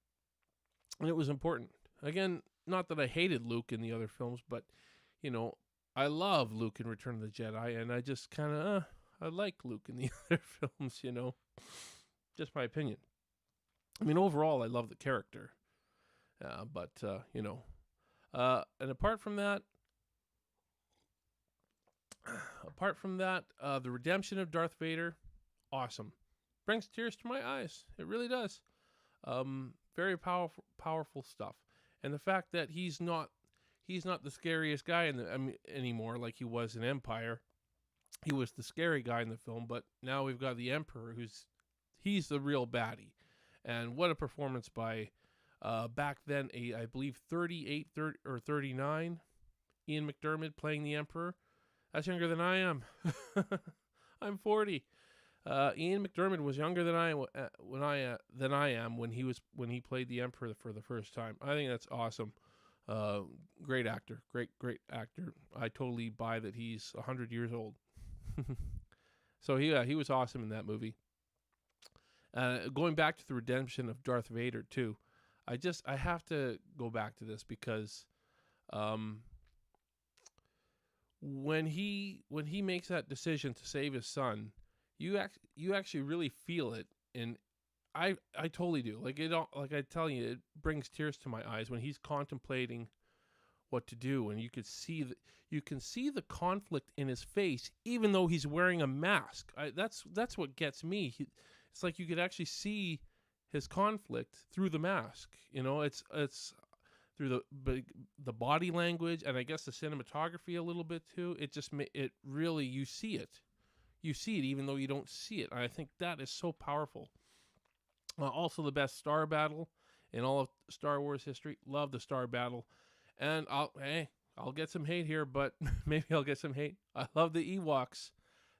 and it was important. Again, not that I hated Luke in the other films, but I love Luke in Return of the Jedi, and I just kind of I like Luke in the other films. Just my opinion. I mean, overall, I love the character, but and apart from that, the redemption of Darth Vader, awesome. Brings tears to my eyes. It really does. Very powerful stuff. And the fact that he's not the scariest guy anymore like he was in Empire. He was the scary guy in the film, but now we've got the Emperor he's the real baddie. And what a performance by back then, I believe 38 or 39, Ian McDiarmid playing the Emperor. That's younger than I am. I'm 40. Ian McDiarmid was younger than I am when he played the Emperor for the first time. I think that's awesome. Great actor, great actor. I totally buy that he's 100 years old. So he was awesome in that movie. Going back to the redemption of Darth Vader too, I have to go back to this because when he makes that decision to save his son, you actually really feel it, and I totally do. Like I tell you, it brings tears to my eyes when he's contemplating what to do, and you can see the conflict in his face, even though he's wearing a mask. That's what gets me. It's like you could actually see his conflict through the mask. It's through the body language, and I guess the cinematography a little bit too. It really, you see it even though you don't see it. And I think that is so powerful. Also, the best star battle in all of Star Wars history. Love the star battle. And I'll get some hate here, but maybe I'll get some hate. I love the Ewoks.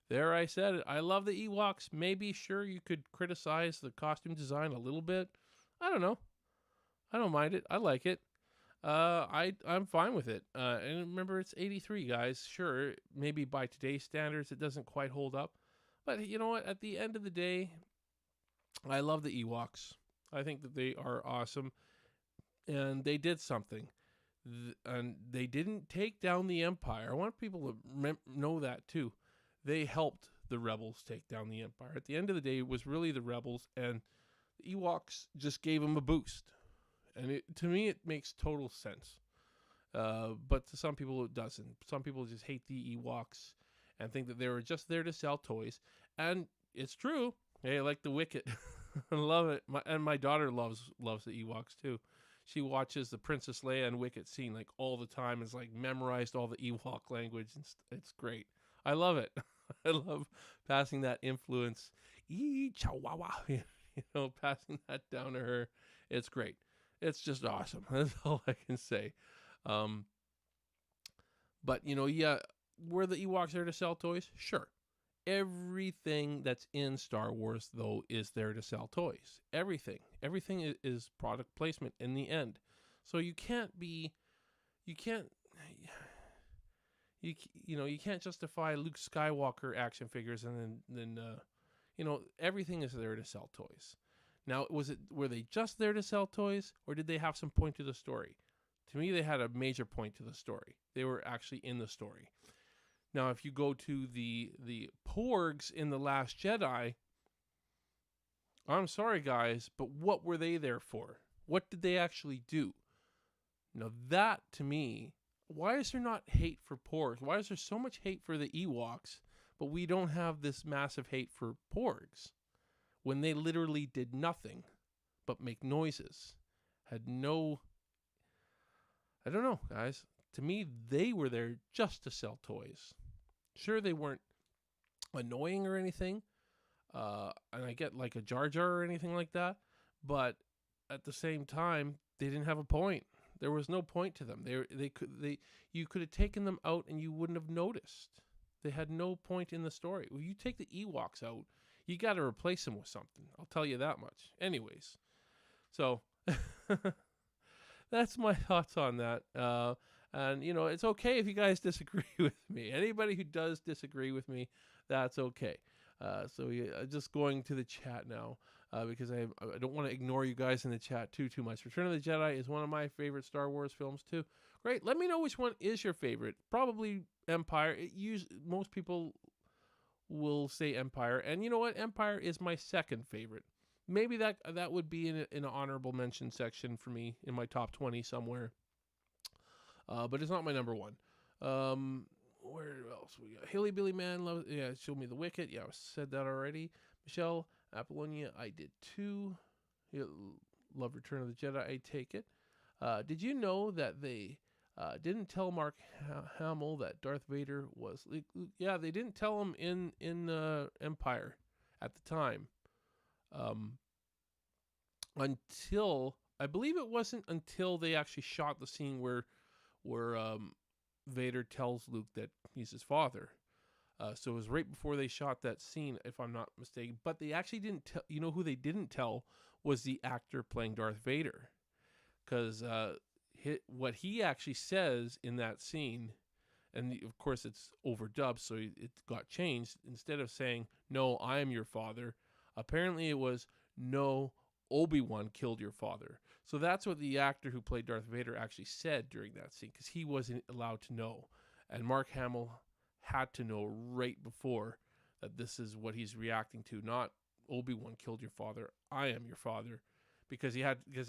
There, I said it. I love the Ewoks. Maybe, sure, you could criticize the costume design a little bit. I don't know. I don't mind it. I like it. I'm fine with it. And remember, it's 83, guys. Sure, maybe by today's standards, it doesn't quite hold up. But you know what? At the end of the day, I love the Ewoks. I think that they are awesome. And they did something. And they didn't take down the Empire. I want people to know that, too. They helped the rebels take down the Empire. At the end of the day, it was really the rebels. And The Ewoks just gave them a boost, and to me it makes total sense. But to some people it doesn't. Some people just hate the Ewoks and think that they were just there to sell toys, and it's true. Hey, I like the Wicket. I love it. My daughter loves the Ewoks too. She watches the Princess Leia and Wicket scene like all the time. It's like memorized all the Ewok language. It's great. I love it. I love passing that influence. Chihuahua. Passing that down to her. It's great. It's just awesome. That's all I can say. But yeah, were the Ewoks there to sell toys? Sure. Everything that's in Star Wars, though, is there to sell toys. Everything is product placement in the end. So you can't justify Luke Skywalker action figures and then everything is there to sell toys. Now, were they just there to sell toys, or did they have some point to the story? To me, they had a major point to the story. They were actually in the story. Now, if you go to the Porgs in The Last Jedi, I'm sorry, guys, but what were they there for? What did they actually do? Now, that, to me, why is there not hate for Porgs? Why is there so much hate for the Ewoks, but we don't have this massive hate for Porgs? When they literally did nothing but make noises. Had no... I don't know, guys. To me, they were there just to sell toys. Sure, they weren't annoying or anything, and I get like a Jar Jar or anything like that, but at the same time, they didn't have a point. There was no point to them. You could have taken them out and you wouldn't have noticed. They had no point in the story. Well, you take the Ewoks out, you got to replace them with something. I'll tell you that much. Anyways, so that's my thoughts on that. And, it's okay if you guys disagree with me. Anybody who does disagree with me, that's okay. So just going to the chat now, because I don't want to ignore you guys in the chat too much. Return of the Jedi is one of my favorite Star Wars films too. Great. Let me know which one is your favorite. Probably Empire. Most people will say Empire. And you know what? Empire is my second favorite. Maybe that would be in an honorable mention section for me in my top 20 somewhere. But it's not my number one. Where else we got? Hilly Billy Man, showed me the Wicket. Yeah, I said that already. Michelle, Appollonia, I did too. Love Return of the Jedi, I take it. Did you know that they didn't tell Mark Hamill that Darth Vader was... Yeah, they didn't tell him in Empire at the time. Until... I believe it wasn't until they actually shot the scene where Vader tells Luke that he's his father. So it was right before they shot that scene, if I'm not mistaken. But they actually didn't tell... You know who they didn't tell was the actor playing Darth Vader. Because what he actually says in that scene, and of course it's overdubbed, so it got changed. Instead of saying, "No, I am your father," apparently it was, "No, Obi-Wan killed your father." So that's what the actor who played Darth Vader actually said during that scene, because he wasn't allowed to know. And Mark Hamill had to know right before that this is what he's reacting to, not Obi-Wan killed your father, I am your father, because they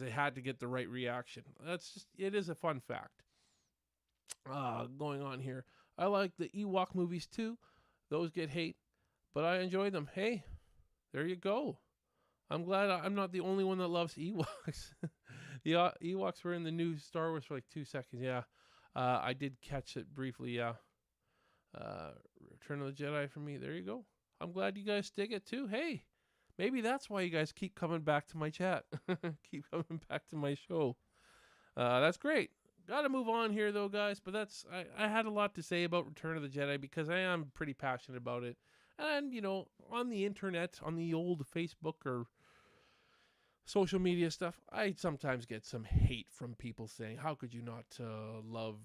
had to get the right reaction. It is a fun fact. Going on here, I like the Ewok movies too. Those get hate, but I enjoy them. Hey, there you go. I'm glad I'm not the only one that loves Ewoks. The Ewoks were in the new Star Wars for like 2 seconds. Yeah, I did catch it briefly. Yeah. Return of the Jedi for me. There you go. I'm glad you guys dig it too. Hey, maybe that's why you guys keep coming back to my chat. Keep coming back to my show. That's great. Got to move on here though, guys. But I had a lot to say about Return of the Jedi because I am pretty passionate about it. And, on the internet, on the old Facebook or social media stuff, I sometimes get some hate from people saying, how could you not love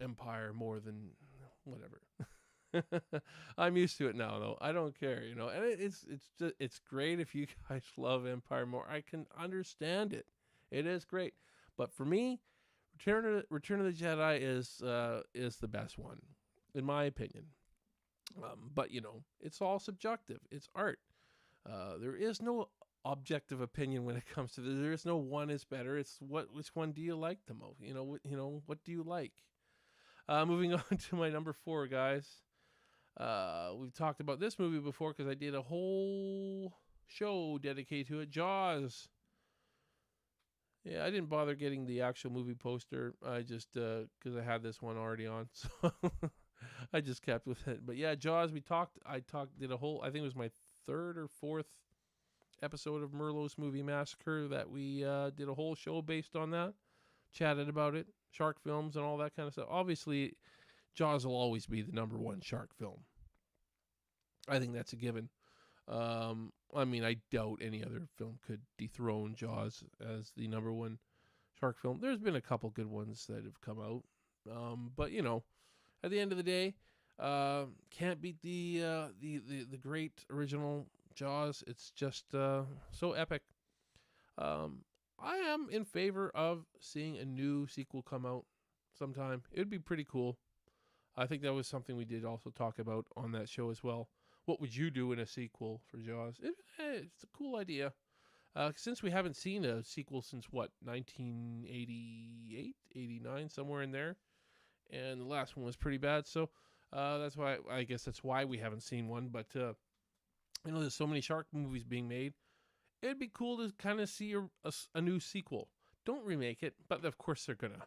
Empire more than whatever? I'm used to it now, though. I don't care, and it's great if you guys love Empire more. I can understand it. It is great. But for me, Return of the Jedi is the best one, in my opinion. But it's all subjective. It's art. There is no objective opinion when it comes to this. There is no one is better. It's which one do you like the most? What do you like? Moving on to my number 4, guys. We've talked about this movie before because I did a whole show dedicated to it. Jaws. Yeah, I didn't bother getting the actual movie poster. I just because I had this one already on, so I just kept with it. But yeah, Jaws. Did a whole. I think it was my 3rd or 4th episode of Merlo's movie Massacre that we did a whole show based on that. Chatted about it, shark films, and all that kind of stuff. Obviously, Jaws will always be the number 1 shark film. I think that's a given. I mean, I doubt any other film could dethrone Jaws as the number 1 shark film. There's been a couple good ones that have come out. But at the end of the day, can't beat the great original Jaws. It's just so epic. I am in favor of seeing a new sequel come out sometime. It would be pretty cool. I think that was something we did also talk about on that show as well. What would you do in a sequel for Jaws? It's a cool idea. Since we haven't seen a sequel since, 1988, 89, somewhere in there. And the last one was pretty bad. So that's why, I guess that's why we haven't seen one. But, there's so many shark movies being made. It'd be cool to kind of see a new sequel. Don't remake it, but of course they're going to.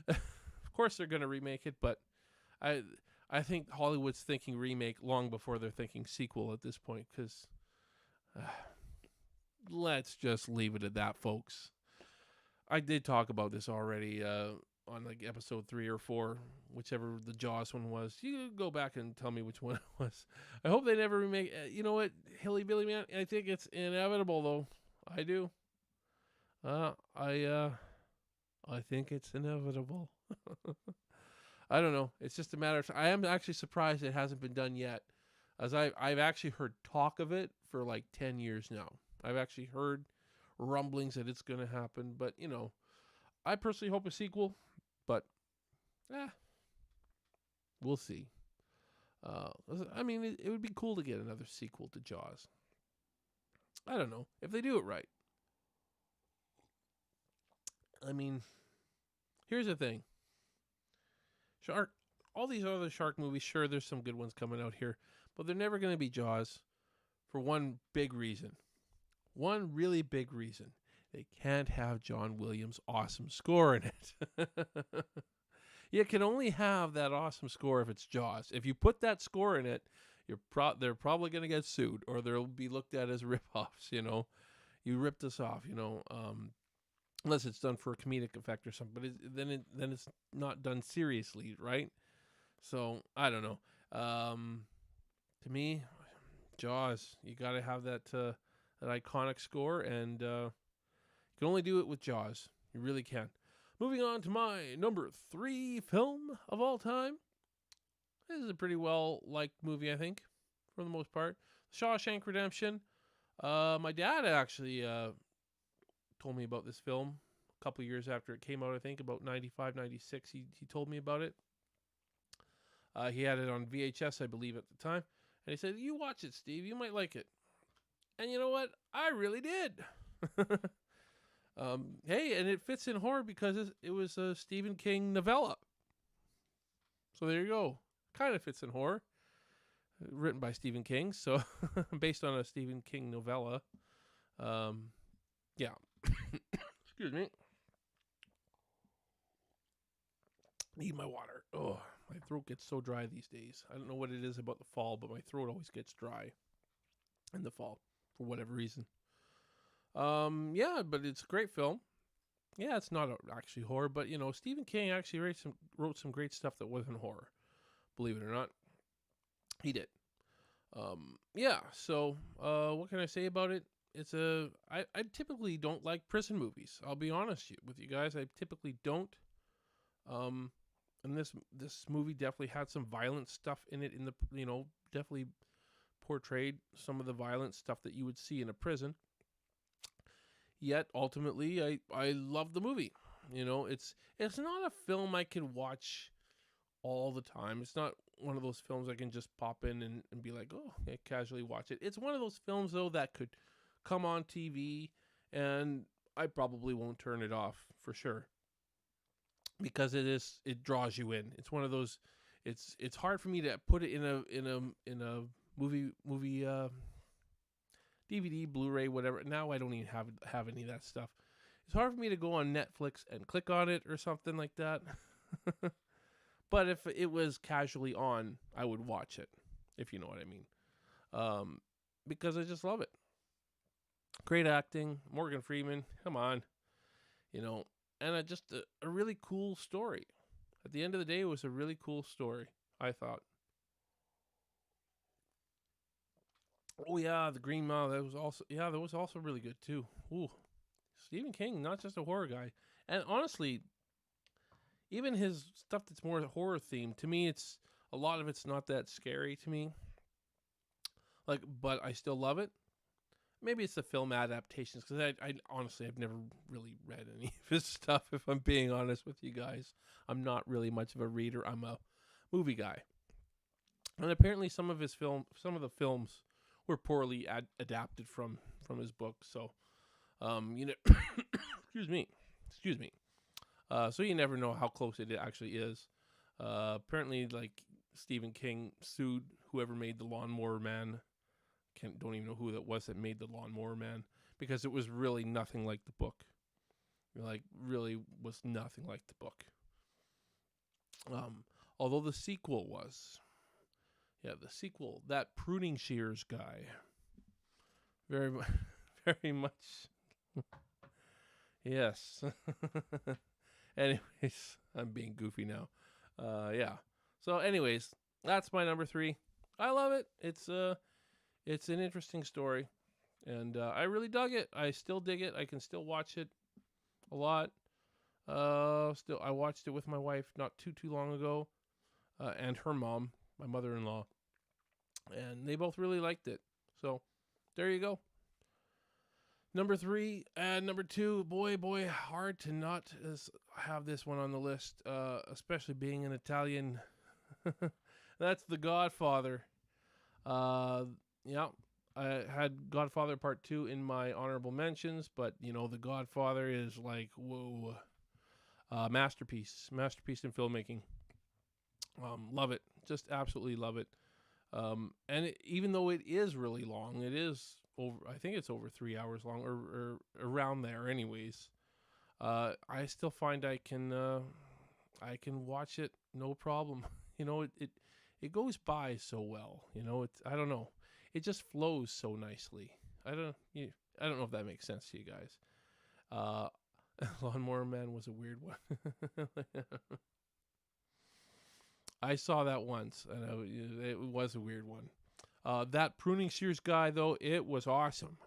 Of course they're going to remake it, but I think Hollywood's thinking remake long before they're thinking sequel at this point, because let's just leave it at that, folks. I did talk about this already on like episode 3 or 4, whichever the Jaws one was. You can go back and tell me which one it was. I hope they never remake. You know what, Hilly Billy Man? I think it's inevitable, though. I do. I think it's inevitable. I don't know. It's just a matter of time. I am actually surprised it hasn't been done yet, as I've actually heard talk of it for like 10 years now. I've actually heard rumblings that it's going to happen, but I personally hope a sequel, but we'll see. I mean, it would be cool to get another sequel to Jaws. I don't know if they do it right. I mean, here's the thing. All these other shark movies, sure, there's some good ones coming out here, but they're never going to be Jaws for one big reason. One really big reason. They can't have John Williams' awesome score in it. You can only have that awesome score if it's Jaws. If you put that score in it, they're probably going to get sued, or they'll be looked at as rip-offs, You ripped us off, unless it's done for a comedic effect or something. But then it's not done seriously, right? So, I don't know. To me, Jaws, you got to have that iconic score, and you can only do it with Jaws. You really can. Moving on to my number 3 film of all time. This is a pretty well-liked movie, I think, for the most part. Shawshank Redemption. My dad actually told me about this film a couple years after it came out, I think, about 95, 96. He told me about it. He had it on VHS, I believe, at the time. And he said, "You watch it, Steve. You might like it." And you know what? I really did. Hey, and it fits in horror because it was a Stephen King novella. So there you go. Kind of fits in horror. Written by Stephen King, so based on a Stephen King novella. Yeah. Excuse me. Need my water. Oh, my throat gets so dry these days. I don't know what it is about the fall, but my throat always gets dry in the fall for whatever reason. Yeah, but it's a great film. Yeah, it's not actually horror, but Stephen King actually wrote some great stuff that wasn't horror. Believe it or not, he did. Yeah. So, what can I say about it? I typically don't like prison movies. I'll be honest with you guys. I typically don't. And this movie definitely had some violent stuff in it. Definitely portrayed some of the violent stuff that you would see in a prison. Yet ultimately, I love the movie. It's not a film I can watch all the time. It's not one of those films I can just pop in and be like, oh, I casually watch it. It's one of those films, though, that could come on TV, and I probably won't turn it off for sure, because it draws you in. It's one of those. It's hard for me to put it in a movie DVD, Blu-ray, whatever. Now I don't even have any of that stuff. It's hard for me to go on Netflix and click on it or something like that. But if it was casually on, I would watch it, if you know what I mean. Because I just love it. Great acting, Morgan Freeman, come on, and just a really cool story. At the end of the day, it was a really cool story, I thought. Oh yeah, The Green Mile, that was also really good too. Ooh, Stephen King, not just a horror guy. And honestly, even his stuff that's more horror themed, to me, a lot of it's not that scary to me. But I still love it. Maybe it's the film adaptations, because I honestly, I've never really read any of his stuff, if I'm being honest with you guys. I'm not really much of a reader. I'm a movie guy. And apparently some of the films were poorly adapted from his book. So, excuse me. So you never know how close it actually is. Apparently, Stephen King sued whoever made The Lawnmower Man. Don't even know who that was that made The Lawnmower Man, because it was really nothing like the book. Really was nothing like the book. Although the sequel was. Yeah, the sequel, that pruning shears guy. Very, very much. Yes. Anyways, I'm being goofy now. Yeah. So anyways, that's my number 3. I love it. It's an interesting story, and I really dug it. I still dig it. I can still watch it a lot. I watched it with my wife not too long ago, and her mom, my mother-in-law, and they both really liked it. So there you go. Number 3 and number 2, boy, hard to not have this one on the list, especially being an Italian. That's The Godfather. Yeah, I had Godfather Part 2 in my honorable mentions, but The Godfather is whoa, masterpiece in filmmaking. Love it, just absolutely love it. And even though it is really long, it is I think it's over 3 hours long, or around there anyways. I still find I can watch it no problem. It goes by so well. I don't know. It just flows so nicely. I don't know if that makes sense to you guys. Lawnmower Man was a weird one. I saw that once, and it was a weird one. That pruning shears guy, though, it was awesome.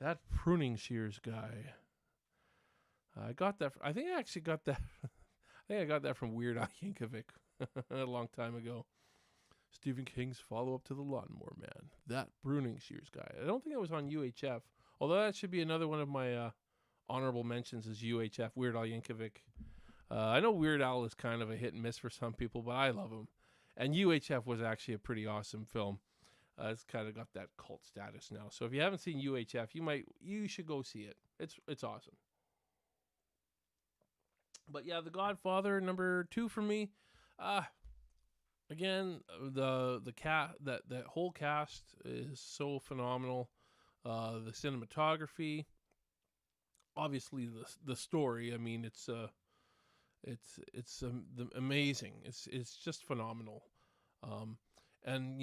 That pruning shears guy. I got that. I think I actually got that. I think I got that from Weird Al Yankovic a long time ago. Stephen King's follow-up to The Lawnmower Man. That pruning shears guy. I don't think it was on UHF. Although that should be another one of my honorable mentions is UHF, Weird Al Yankovic. I know Weird Al is kind of a hit and miss for some people, but I love him. And UHF was actually a pretty awesome film. It's kind of got that cult status now. So if you haven't seen UHF, you should go see it. It's awesome. But yeah, The Godfather, number 2 for me. Again, that whole cast is so phenomenal. The cinematography, obviously the story. I mean, it's amazing. It's just phenomenal. And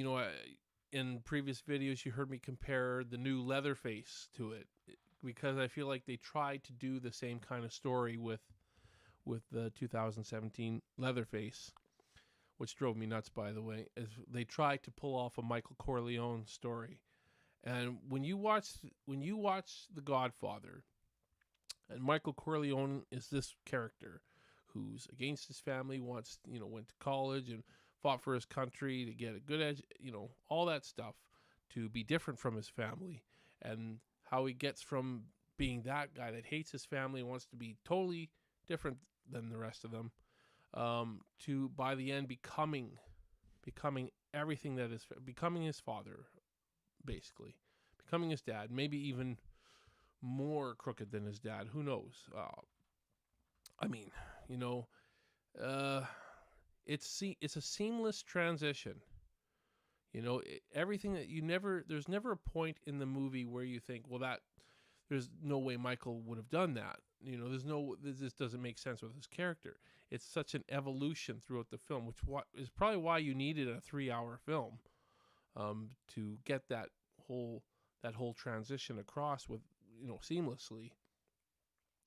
in previous videos, you heard me compare the new Leatherface to it, because I feel like they tried to do the same kind of story with the 2017 Leatherface, which drove me nuts, by the way. Is they tried to pull off a Michael Corleone story, and when you watch The Godfather, and Michael Corleone is this character who's against his family, went to college and fought for his country to get a good all that stuff, to be different from his family, and how he gets from being that guy that hates his family and wants to be totally different than the rest of them, to by the end becoming everything that is, becoming his father, basically becoming his dad, maybe even more crooked than his dad. Who knows? I mean, you know, uh, it's a seamless transition. You know, everything that there's never a point in the movie where you think, well, there's no way Michael would have done that. You know, this doesn't make sense with his character. It's such an evolution throughout the film, which is probably why you needed a 3-hour film, to get that whole transition across with, seamlessly.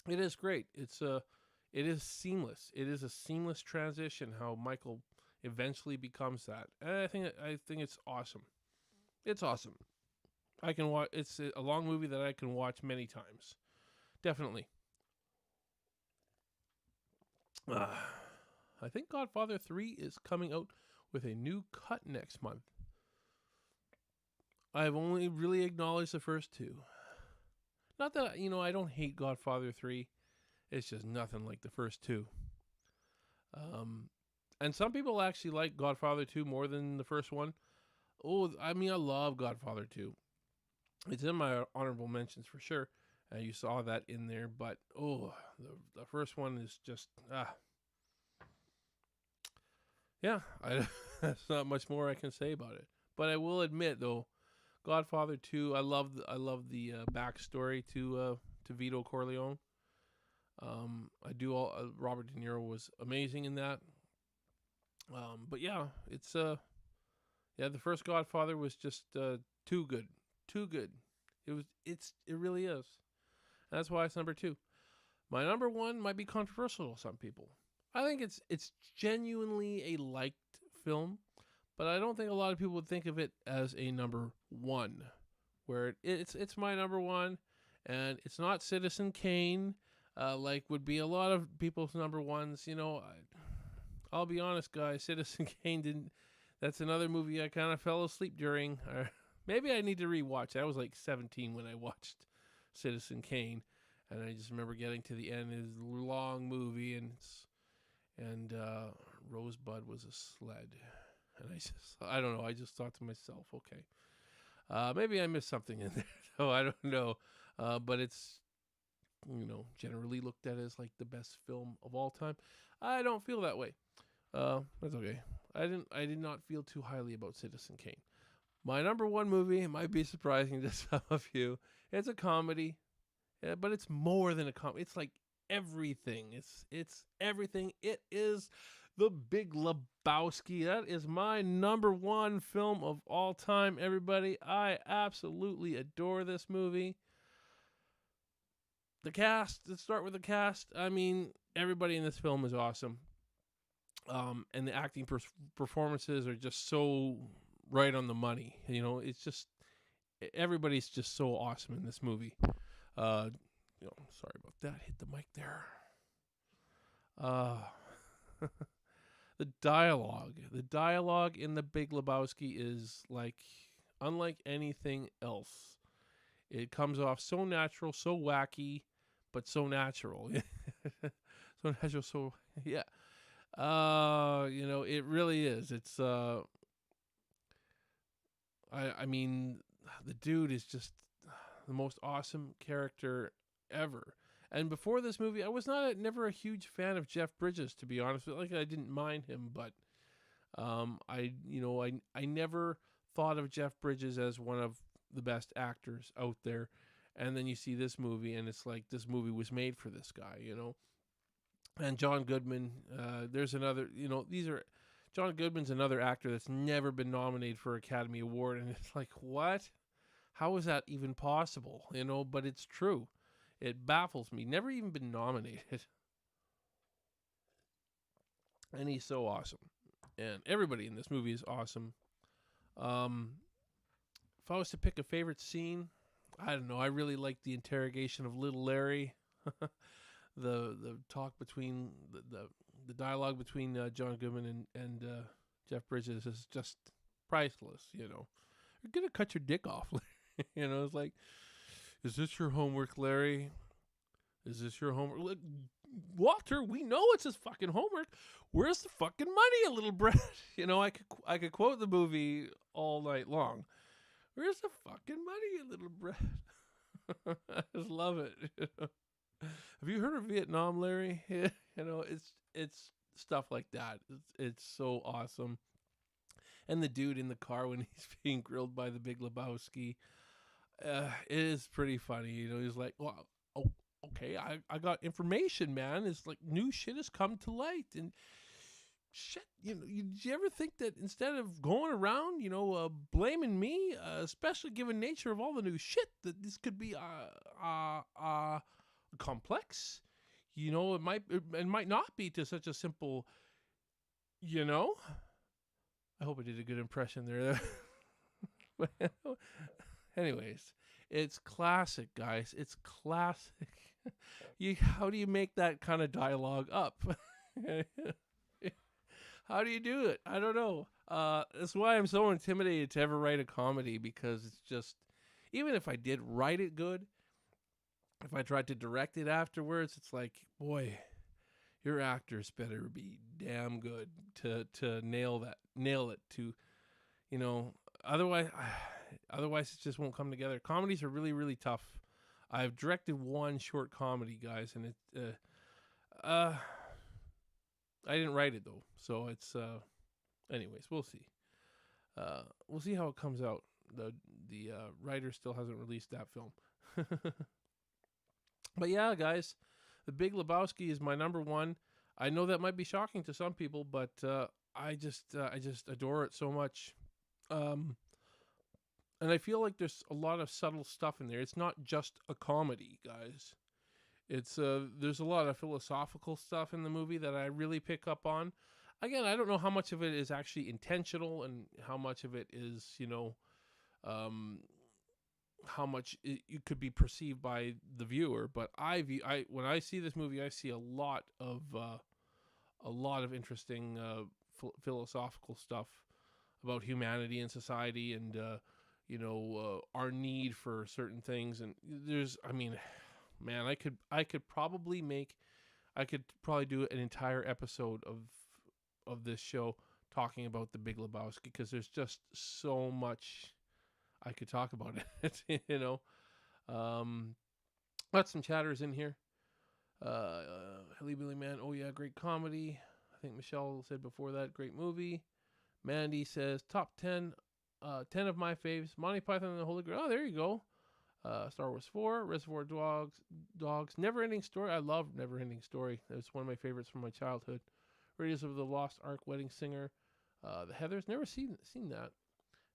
It is great. It is seamless. It is a seamless transition how Michael eventually becomes that. And I think it's awesome. It's awesome. I can watch. It's a long movie that I can watch many times. Definitely. I think Godfather 3 is coming out with a new cut next month. I've only really acknowledged the first two. Not that, I don't hate Godfather 3. It's just nothing like the first two. And some people actually like Godfather 2 more than the first one. Oh, I mean, I love Godfather 2. It's in my honorable mentions for sure. You saw that in there, but the first one is just yeah. That's not much more I can say about it. But I will admit though, Godfather 2, I love the backstory to Vito Corleone. I do all Robert De Niro was amazing in that. But yeah, it's the first Godfather was just too good. It really is. That's why it's number 2. My number 1 might be controversial to some people. I think it's genuinely a liked film, but I don't think a lot of people would think of it as a number 1. Where it's my number 1, and it's not Citizen Kane, like would be a lot of people's number 1s. I'll be honest, guys. Citizen Kane didn't. That's another movie I kind of fell asleep during. Maybe I need to rewatch. I was like 17 when I watched Citizen Kane, and I just remember getting to the end. It's a long movie, and Rosebud was a sled, and I don't know. I just thought to myself, okay, maybe I missed something in there. So I don't know, but it's generally looked at as like the best film of all time. I don't feel that way. That's okay. I did not feel too highly about Citizen Kane. My number 1 movie, it might be surprising to some of you. It's a comedy, but it's more than a comedy. It's like everything. It's everything. It is The Big Lebowski. That is my number 1 film of all time, everybody. I absolutely adore this movie. The cast, let's start with the cast. I mean, everybody in this film is awesome. And the acting performances are just so right on the money. It's just everybody's just so awesome in this movie. Sorry about that. Hit the mic there. The dialogue in The Big Lebowski is like unlike anything else. It comes off so natural, so wacky, but so natural. So natural, so yeah. It really is. It's I mean, the dude is just the most awesome character ever. And before this movie, I was never a huge fan of Jeff Bridges, to be honest. Like, I didn't mind him, but I never thought of Jeff Bridges as one of the best actors out there. And then you see this movie, and it's like this movie was made for this guy, And John Goodman, there's another, John Goodman's another actor that's never been nominated for Academy Award, and it's like, what? How is that even possible? But it's true. It baffles me. Never even been nominated. And he's so awesome. And everybody in this movie is awesome. If I was to pick a favorite scene, I don't know. I really like the interrogation of Little Larry. The talk between the dialogue between John Goodman and Jeff Bridges is just priceless. You're gonna cut your dick off. It's like, is this your homework, Larry? Is this your homework? Look, Walter, we know it's his fucking homework. Where's the fucking money, you little brat? I could quote the movie all night long. Where's the fucking money, you little brat? I just love it. Have you heard of Vietnam, Larry? It's stuff like that. It's so awesome. And the dude in the car when he's being grilled by the Big Lebowski, it is pretty funny. He's like, well, oh, okay, I got information, man. It's like new shit has come to light, and shit, did you ever think that instead of going around, blaming me, especially given nature of all the new shit, that this could be complex? It might not be to such a simple, I hope I did a good impression there. Anyways, it's classic, guys. It's classic. How do you make that kind of dialogue up? How do you do it? I don't know. That's why I'm so intimidated to ever write a comedy, because it's just, even if I did write it good, if I tried to direct it afterwards, it's like, boy, your actors better be damn good to nail it to, otherwise it just won't come together. Comedies are really, really tough. I've directed one short comedy, guys, and I didn't write it though, so it's anyways, we'll see. We'll see how it comes out. The writer still hasn't released that film. But yeah, guys, The Big Lebowski is my number one. I know that might be shocking to some people, but I just adore it so much. And I feel like there's a lot of subtle stuff in there. It's not just a comedy, guys. It's there's a lot of philosophical stuff in the movie that I really pick up on. Again, I don't know how much of it is actually intentional and how much of it is, how much it could be perceived by the viewer. But when I see this movie, I see a lot of interesting philosophical stuff about humanity and society, and our need for certain things. And man, I could probably do an entire episode of this show talking about The Big Lebowski, because there's just so much I could talk about it. Got some chatters in here. Hilly Billy Man, oh yeah, great comedy. I think Michelle said before that, great movie. Mandy says top 10 of my faves: Monty Python and the Holy Grail. Oh, there you go. Star Wars 4, Reservoir Dogs, Never Ending Story. I love Never Ending Story. It's one of my favorites from my childhood. Raiders of the Lost Ark, Wedding Singer, The Heathers. Never seen that.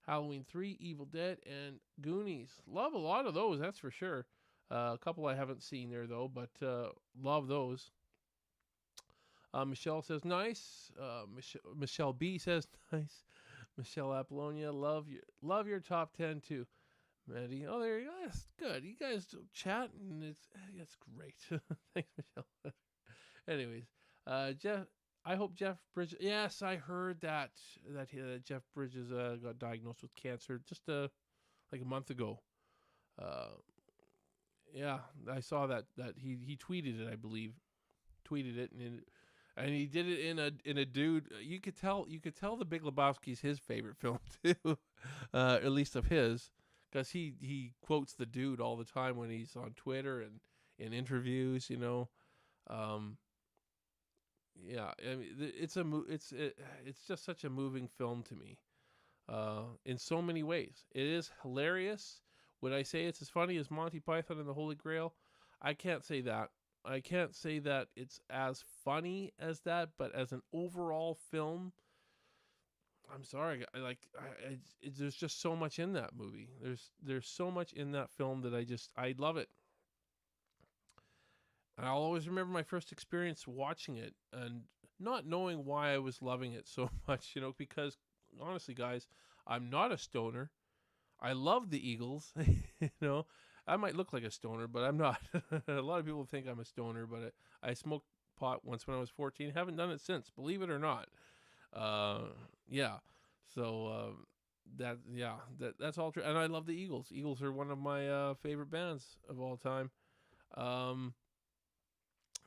Halloween 3, Evil Dead, and Goonies. Love a lot of those, that's for sure. A couple I haven't seen there though, but love those. Michelle says nice. Michelle B says nice. Michelle Appollonia, love your top 10 too. Maddie, oh there you go. That's good. You guys chat, and it's great. Thanks, Michelle. Anyways, Jeff. I hope Jeff Bridges. Yes, I heard that Jeff Bridges got diagnosed with cancer just like a month ago. Yeah, I saw that he tweeted it, I believe. Tweeted it, and he did it in a dude. You could tell The Big Lebowski's his favorite film too, at least of his, because he quotes the dude all the time when he's on Twitter and in interviews. Yeah, I mean, it's just such a moving film to me, in so many ways. It is hilarious. Would I say it's as funny as Monty Python and the Holy Grail? I can't say that. I can't say that it's as funny as that, but as an overall film, I'm sorry. There's just so much in that movie. There's so much in that film that I love it. And I'll always remember my first experience watching it and not knowing why I was loving it so much, because honestly, guys, I'm not a stoner. I love the Eagles. I might look like a stoner, but I'm not. A lot of people think I'm a stoner, but I smoked pot once when I was 14. Haven't done it since, believe it or not. Yeah. So that's all true. And I love the Eagles. Eagles are one of my favorite bands of all time.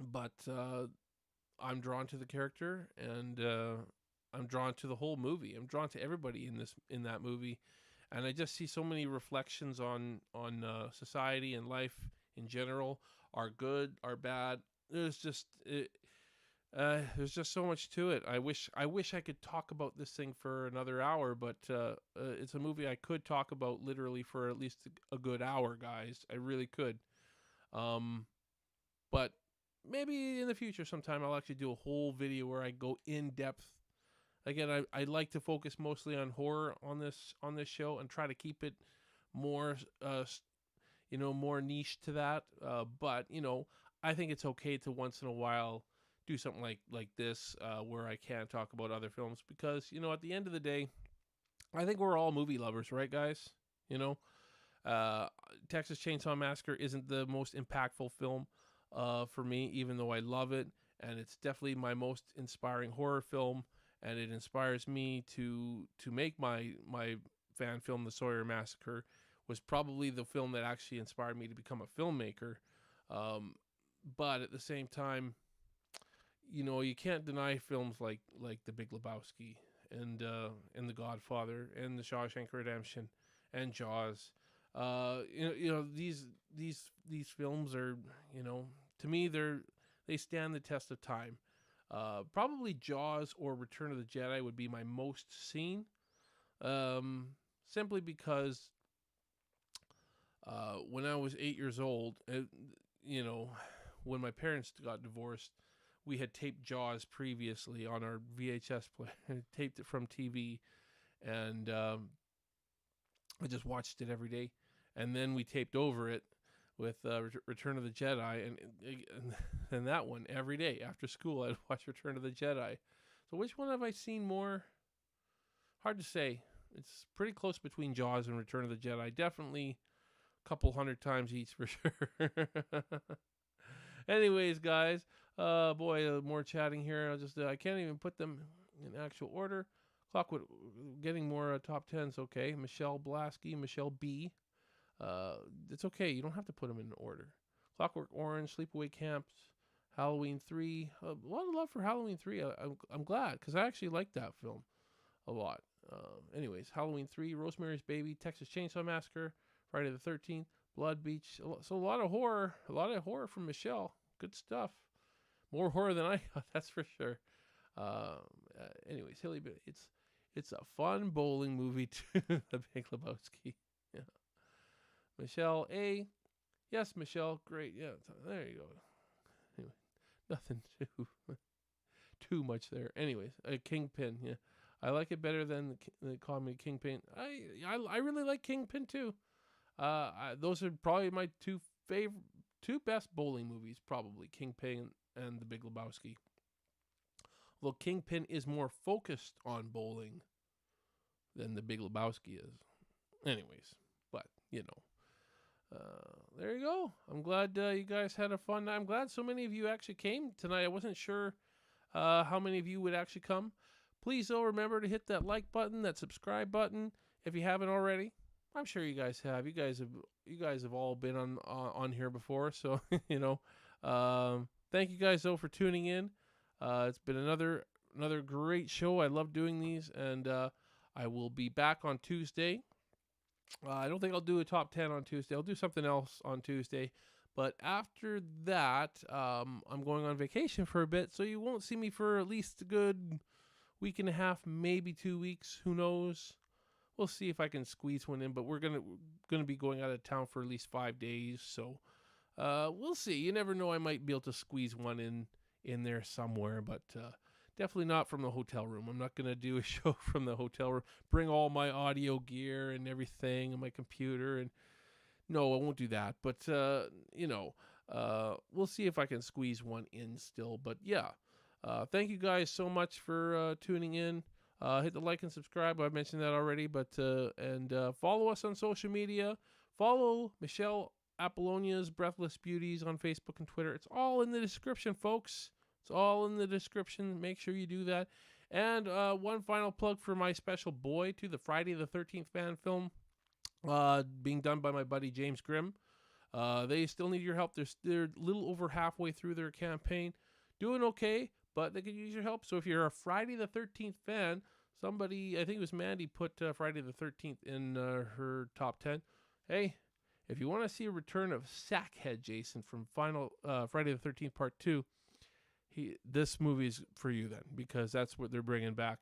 But I'm drawn to the character, and I'm drawn to the whole movie. I'm drawn to everybody in that movie, and I just see so many reflections on society and life in general, are good, are bad. There's just so much to it. I wish I could talk about this thing for another hour, but it's a movie I could talk about literally for at least a good hour, guys. I really could. But maybe in the future sometime I'll actually do a whole video where I go in depth. Again, I like to focus mostly on horror on this show and try to keep it more more niche to that. But I think it's okay to once in a while do something like this, where I can talk about other films, because at the end of the day, I think we're all movie lovers, right, guys? Uh, Texas Chainsaw Massacre isn't the most impactful film for me, even though I love it, and it's definitely my most inspiring horror film, and it inspires me to make my fan film, The Sawyer Massacre, was probably the film that actually inspired me to become a filmmaker. But at the same time, you can't deny films like The Big Lebowski and The Godfather and The Shawshank Redemption and Jaws. These films are, to me, they stand the test of time. Probably Jaws or Return of the Jedi would be my most seen, simply because when I was 8 years old, when my parents got divorced, we had taped Jaws previously on our VHS player, taped it from TV, and I just watched it every day. And then we taped over it with Return of the Jedi, and that one every day after school I'd watch Return of the Jedi. So which one have I seen more? Hard to say. It's pretty close between Jaws and Return of the Jedi. Definitely a couple hundred times each for sure. Anyways, guys, more chatting here. I can't even put them in actual order. Clockwood, getting more top tens. Okay, Michelle Blasky, Michelle B. It's okay. You don't have to put them in order. Clockwork Orange, Sleepaway Camps, Halloween 3. A lot of love for Halloween 3. I'm glad, because I actually like that film a lot. Anyways, Halloween 3, Rosemary's Baby, Texas Chainsaw Massacre, Friday the 13th, Blood Beach. So a lot of horror. A lot of horror from Michelle. Good stuff. More horror than I got, that's for sure. Anyways, Hilly, it's a fun bowling movie too. The Big Lebowski. Yeah. Michelle A. Yes, Michelle. Great. Yeah. There you go. Anyway, nothing too much there. Anyways, Kingpin. Yeah, I like it better than the comedy Kingpin. I really like Kingpin too. Those are probably my two best bowling movies. Probably Kingpin and The Big Lebowski. Although Kingpin is more focused on bowling than The Big Lebowski is. Anyways, but there you go. I'm glad you guys had a fun night. I'm glad so many of you actually came tonight. I wasn't sure how many of you would actually come. Please, though, remember to hit that like button, that subscribe button, if you haven't already. I'm sure you guys have. You guys have all been on here before, so thank you guys though for tuning in. It's been another great show. I love doing these, and I will be back on Tuesday. I don't think I'll do a top 10 on Tuesday. I'll do something else on Tuesday. But after that, I'm going on vacation for a bit, so you won't see me for at least a good week and a half, maybe 2 weeks. Who knows? We'll see if I can squeeze one in, but we're gonna be going out of town for at least 5 days, so we'll see. You never know. I might be able to squeeze one in there somewhere, but definitely not from the hotel room. I'm not going to do a show from the hotel room. Bring all my audio gear and everything and my computer. And no, I won't do that. But, we'll see if I can squeeze one in still. But, yeah, thank you guys so much for tuning in. Hit the like and subscribe. I've mentioned that already. But and follow us on social media. Follow Michelle Apollonia's Breathless Beauties on Facebook and Twitter. It's all in the description, folks. It's all in the description. Make sure you do that. And one final plug for my special boy to the Friday the 13th fan film, being done by my buddy James Grimm. They still need your help. They're a little over halfway through their campaign. Doing okay, but they could use your help. So if you're a Friday the 13th fan, somebody, I think it was Mandy, put Friday the 13th in her top 10. Hey, if you want to see a return of Sackhead Jason from final Friday the 13th Part 2, this movie's for you then, because that's what they're bringing back.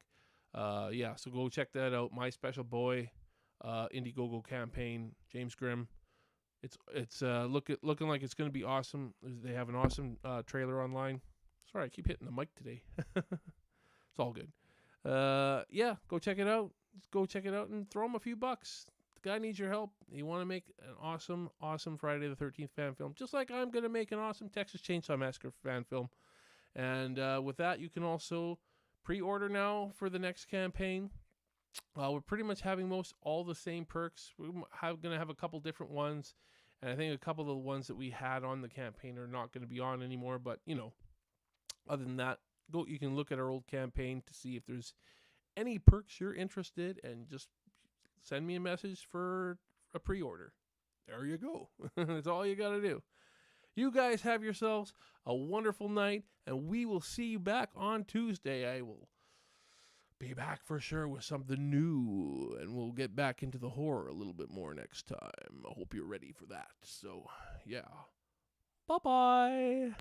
Yeah, so go check that out. My Special Boy, Indiegogo campaign, James Grimm. It's looking like it's going to be awesome. They have an awesome trailer online. Sorry, I keep hitting the mic today. It's all good. Yeah, go check it out. Just go check it out and throw him a few bucks. The guy needs your help. You want to make an awesome, awesome Friday the 13th fan film, just like I'm going to make an awesome Texas Chainsaw Massacre fan film. And with that, you can also pre-order now for the next campaign. We're pretty much having all the same perks. We're going to have a couple different ones, and I think a couple of the ones that we had on the campaign are not going to be on anymore. But, other than that, you can look at our old campaign to see if there's any perks you're interested in, and just send me a message for a pre-order. There you go. That's all you got to do. You guys have yourselves a wonderful night, and we will see you back on Tuesday. I will be back for sure with something new, and we'll get back into the horror a little bit more next time. I hope you're ready for that. So, yeah. Bye-bye.